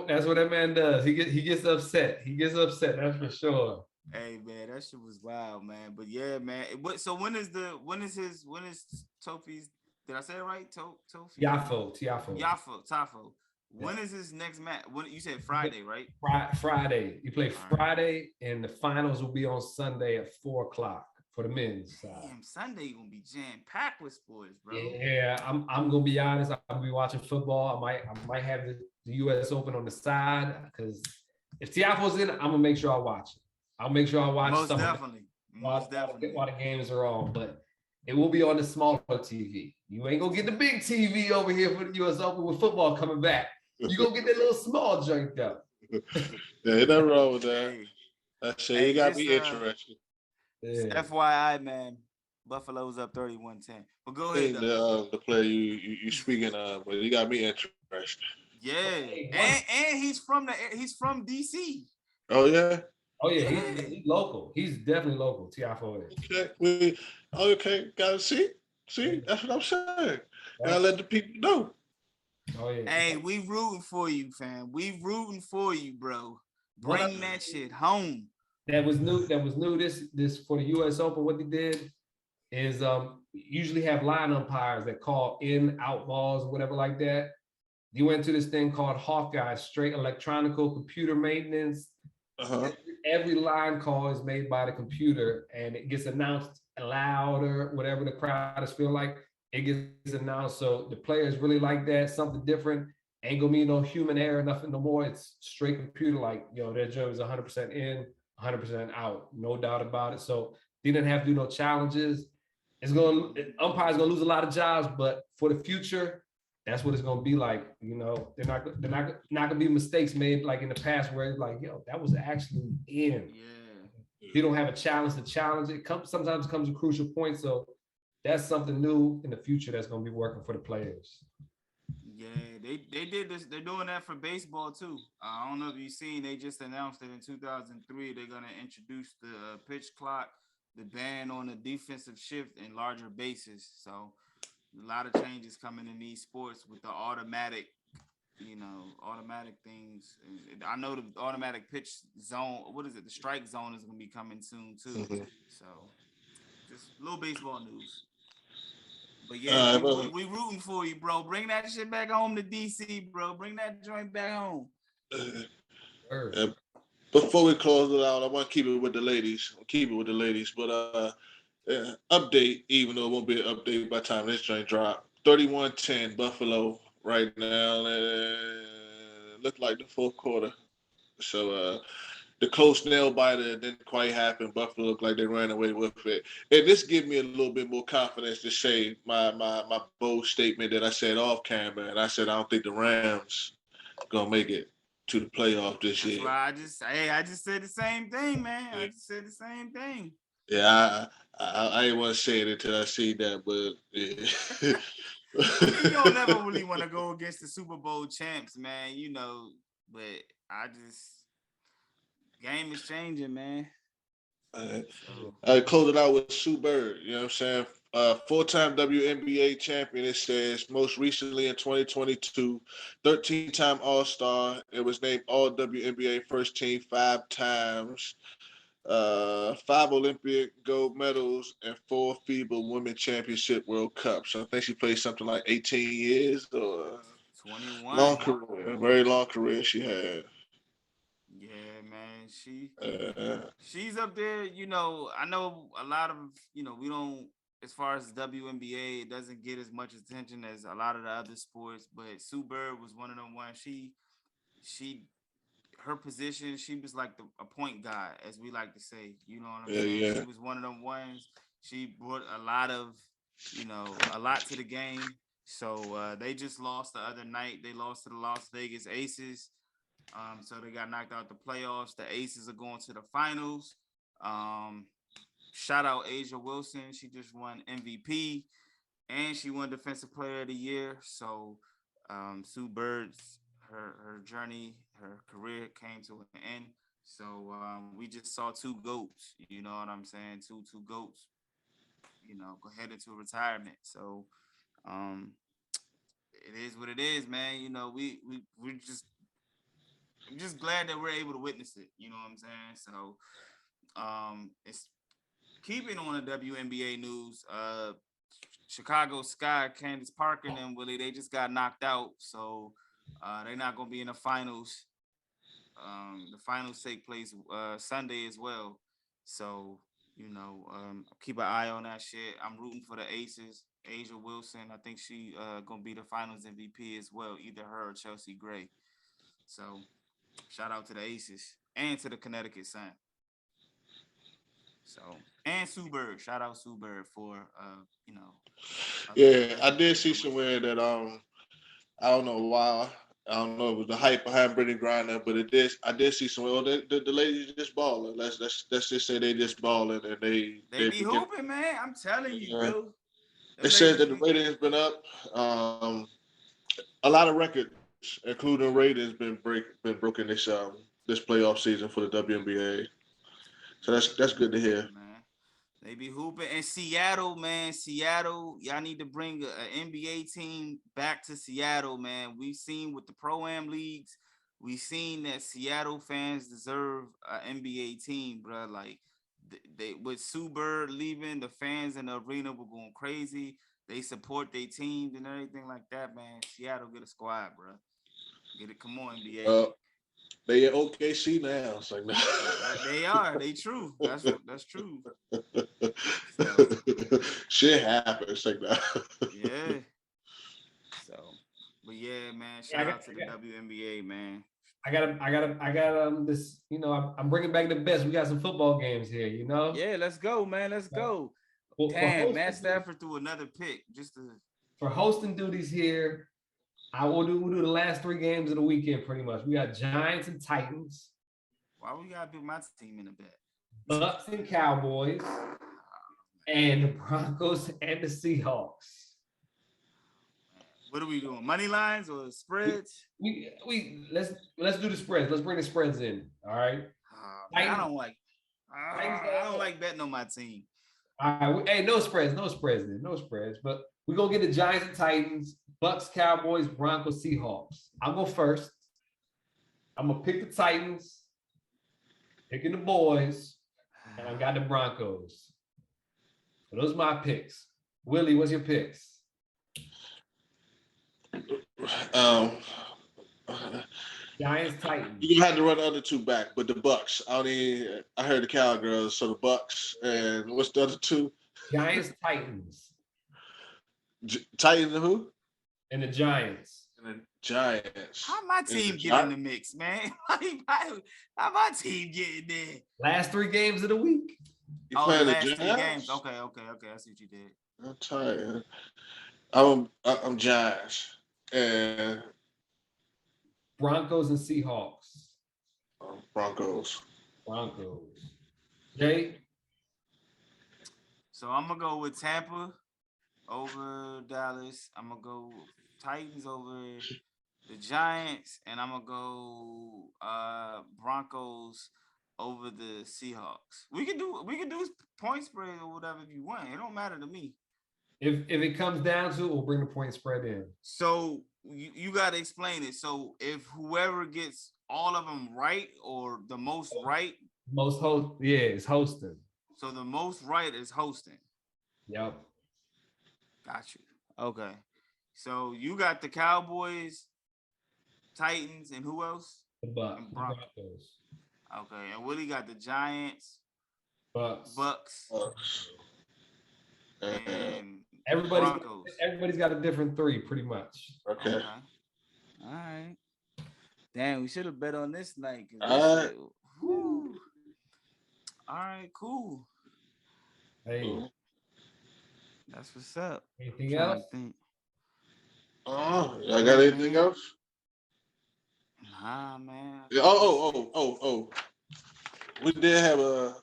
that's what that man does. He gets upset. That's for sure. Hey man, that shit was wild, man. But yeah, man. So when is Tofi's? Did I say it right? Tofi? Tiafo. When is his next match? When you said Friday, right? Friday. You play Friday, and the finals will be on Sunday at 4:00 for the men's side. Damn, Sunday gonna be jam-packed with sports, bro. Yeah, I'm gonna be honest. I'll be watching football. I might have the U.S. Open on the side because if Tiafo's in, I'm gonna make sure I watch it. I'll make sure I watch Most definitely. While the games are on, but it will be on the smaller TV. You ain't gonna get the big TV over here for the U.S. Open with football coming back. You gonna get that little small joint though. Yeah, ain't nothing wrong with that. That shit, you gotta be interested. Yeah. FYI, man, Buffalo's up 31-10. But go ahead Ain't though. the player you speaking of, but you got me interested. Yeah, Hey, and he's from DC. Oh yeah. oh yeah, Yeah, he's local. He's definitely local. Ti Okay. Gotta see. That's what I'm saying. Gotta Yeah. let the people know. Oh yeah. hey, we rooting for you, fam. We rooting for you, bro. One Bring that shit home. that was new. That was new. This for the U.S. Open. What they did is usually have line umpires that call in out balls, whatever like that. You went to this thing called Hawkeye, straight electronical computer maintenance. Uh-huh. Every line call is made by the computer and it gets announced louder, whatever the crowd is feeling like, it gets announced. So the players really like that, something different. Ain't gonna be no human error, nothing no more. It's straight computer, like, their job is 100% in, 100% out, no doubt about it. So they didn't have to do no challenges. Umpires gonna lose a lot of jobs, but for the future, that's what it's gonna be like. They're not gonna be mistakes made like in the past where it's like, that was actually in. Yeah. You don't have a challenge to challenge it. Sometimes it comes a crucial point. So that's something new in the future that's gonna be working for the players. Yeah, they did this. They're doing that for baseball too. I don't know if you've seen. They just announced that in 2003 they're gonna introduce the pitch clock, the ban on the defensive shift, and larger bases. So a lot of changes coming in these sports with the automatic, automatic things. I know the automatic pitch zone. What is it? The strike zone is gonna be coming soon too. Mm-hmm. So just a little baseball news. But yeah, we rooting for you, bro. Bring that shit back home to DC, bro. Bring that joint back home. Before we close it out, I want to keep it with the ladies. But update, even though it won't be an update by the time this joint drop. 31-10 Buffalo right now. Look like the fourth quarter. So the close nail biter didn't quite happen. Buffalo looked like they ran away with it. And this gives me a little bit more confidence to say my bold statement that I said off camera. And I said I don't think the Rams gonna make it to the playoff this year. That's why I just said the same thing, man. I just said the same thing. Yeah, I ain't want to say it until I see that, but yeah. I mean, you don't never really want to go against the Super Bowl champs, man. But I just game is changing, man. I close it out with Sue Bird. You know what I'm saying? Four-time WNBA champion, it says, most recently in 2022, 13-time All-Star. It was named All-WNBA First Team 5 times. 5 Olympic gold medals and 4 FIBA Women Championship World Cups. So I think she played something like 18 years or 21. Long career, very long career she had. Yeah, man. She's up there. I know a lot of, we don't, as far as WNBA, it doesn't get as much attention as a lot of the other sports, but Sue Bird was one of them ones. Her position, she was like a point guard, as we like to say. You know what I'm saying? Yeah. She was one of them ones. She brought a lot to the game. So they just lost the other night. They lost to the Las Vegas Aces. So they got knocked out the playoffs. The Aces are going to the finals. Shout out Asia Wilson. She just won MVP and she won Defensive Player of the Year. So Sue Bird's her journey, her career came to an end. So we just saw 2 GOATs. You know what I'm saying? Two GOATs. Go ahead into retirement. So it is what it is, man. We're just. I'm just glad that we're able to witness it. You know what I'm saying? So it's keeping on the WNBA news. Chicago Sky, Candace Parker and them, Willie, they just got knocked out. So they're not gonna be in the finals. The finals take place Sunday as well. So, keep an eye on that shit. I'm rooting for the Aces. Asia Wilson, I think she gonna be the finals MVP as well, either her or Chelsea Gray. So shout out to the Aces and to the Connecticut Sun. So, and Sue Bird. Shout out Sue Bird for Yeah, I did see somewhere that I don't know why I don't know. It was the hype behind Brittany Griner, but I did see some. Oh, the ladies just balling. Let's just say they just balling, and They they be begin. hooping, man. I'm telling you, bro. It Them says ladies that the be ratings been up. A lot of records, including ratings, been broken this playoff season for the WNBA. So that's good to hear. man. They be hooping. And Seattle, man. Seattle, y'all need to bring an NBA team back to Seattle, man. We've seen with the Pro-Am leagues, we've seen that Seattle fans deserve an NBA team, bro. Like, they with Sue Bird leaving, the fans in the arena were going crazy. They support their teams and everything like that, man. Seattle, get a squad, bro. Get it. Come on, NBA. They at OKC now. It's like, They are. They true. That's true. So shit happens. It's like that. yeah. So, but yeah, man. Shout out to the WNBA, man. I got this. You know, I'm bringing back the best. We got some football games here. You know. Yeah, let's go, man. Let's go. Damn, Matt Stafford threw another pick just to. For hosting duties here, we'll do the last 3 games of the weekend pretty much. We got Giants and Titans. Why we gotta put my team in the bet? Bucks and Cowboys, and the Broncos and the Seahawks. What are we doing? Money lines or spreads? We let's do the spreads. Let's bring the spreads in. All right. I don't like betting on my team. All right. Hey, no spreads then. No spreads. But we're gonna get the Giants and Titans, Bucks, Cowboys, Broncos, Seahawks. I'll go first. I'm gonna pick the Titans, picking the boys, and I got the Broncos. So those are my picks. Willie, what's your picks? Giants, Titans. You had to run the other 2 back, but the Bucks. I heard the Cowgirls, so the Bucks. And what's the other 2? Giants, Titans. Titans and who? And the Giants. And the Giants. How my team get in the mix, man? How my team getting there? Last 3 games of the week. You playing the last the 3 games. Okay. I see what you did. I'm tired. I'm Giants and Broncos and Seahawks. Broncos. Jay? So I'm gonna go with Tampa over Dallas. I'm gonna go Titans over the Giants, and I'm gonna go Broncos over the Seahawks. We can do point spread or whatever if you want. It don't matter to me. If it comes down to it, we'll bring the point spread in. So you got to explain it. So if whoever gets all of them right or the most right, it's hosting. So the most right is hosting. Yep. Got you. Okay. So you got the Cowboys, Titans, and who else? The Broncos. Okay. And Willie got the Giants, Bucks. And everybody's got a different 3 pretty much. Okay. All right. Damn, we should have bet on this night. All right. All right, cool. Hey. That's what's up. Anything else? I got anything else? Nah, man. Oh. We did have a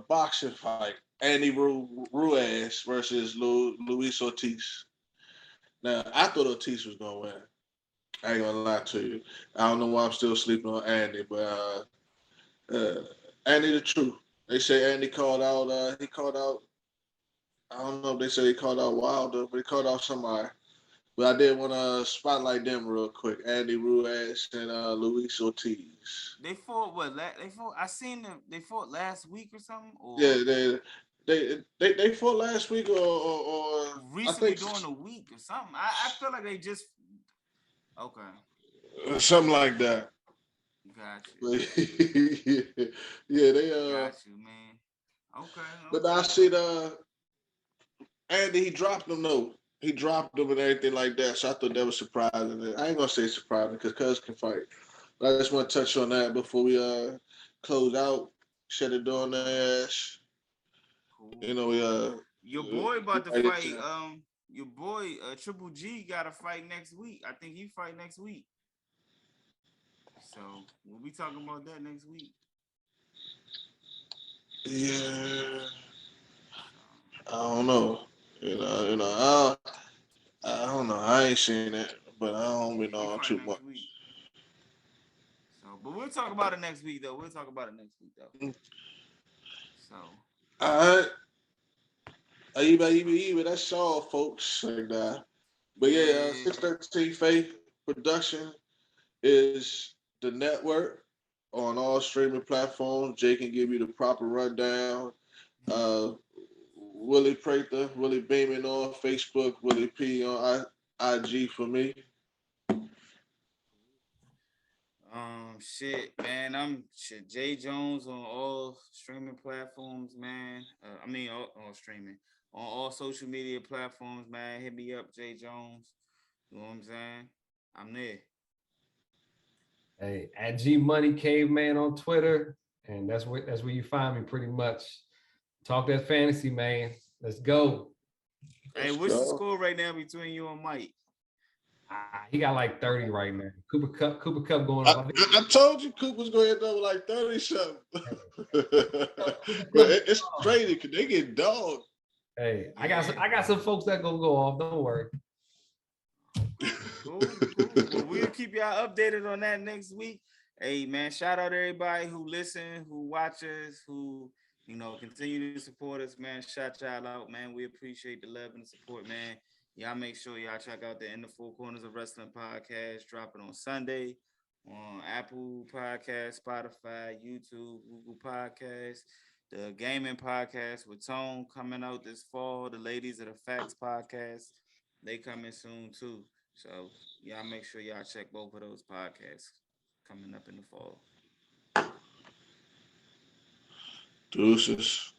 boxing fight. Andy Ruiz versus Luis Ortiz. Now, I thought Ortiz was going to win. I ain't going to lie to you. I don't know why I'm still sleeping on Andy, but Andy the truth. They say Andy called out, I don't know if they say he called out Wilder, but he called out somebody. But I did want to spotlight them real quick. Andy Ruiz and Luis Ortiz. They fought what? They fought. I seen them. They fought last week or something. Or yeah, they fought last week or recently during the week or something. I feel like they just something like that. Got you. Yeah, they got you, man. Okay. But I see Andy, he dropped them though. He dropped them and everything like that. So I thought that was surprising. I ain't gonna say surprising because Cuz can fight. But I just want to touch on that before we close out. Shut the door on their ass. Cool. You know, your boy about to fight. Your boy Triple G got to fight next week. I think he fight next week. So we'll be talking about that next week. Yeah, I don't know. I don't know. I ain't seen it, but I don't be We knowing fight too next much. week. So, but we'll talk about it next week, though. We'll talk about it next week, though. So, All right. Aiba, that's all, folks. Like that. But yeah, yeah. 613 Faith Production is the network on all streaming platforms. Jay can give you the proper rundown. Uh, Willie Prather, Willie Beaming on Facebook, Willie P on IG for me. Shit, man. I'm Jae Jones on all streaming platforms, man. All streaming on all social media platforms, man. Hit me up, Jae Jones. You know what I'm saying? I'm there. Hey, at G Money Caveman on Twitter, and that's where you find me pretty much. Talk that fantasy, man. Let's go. Hey, Let's what's the go. score right now between you and Mike? He got like 30 right now. Cooper Cup going I, off. I told you Coop was going to end up with like 30 something. But it's crazy because they get dogged. Hey, I got some folks that gonna go off. Don't worry. Cool. Well, we'll keep y'all updated on that next week. Hey, man, shout out to everybody who listen, who watch us, who, continue to support us, man. Shout y'all out, man. We appreciate the love and the support, man. Y'all make sure y'all check out the In the Four Corners of Wrestling podcast, dropping on Sunday on Apple Podcasts, Spotify, YouTube, Google Podcasts. The gaming podcast with Tone coming out this fall. The Ladies of the Facts podcast, they coming soon too. So y'all make sure y'all check both of those podcasts coming up in the fall. Deuces.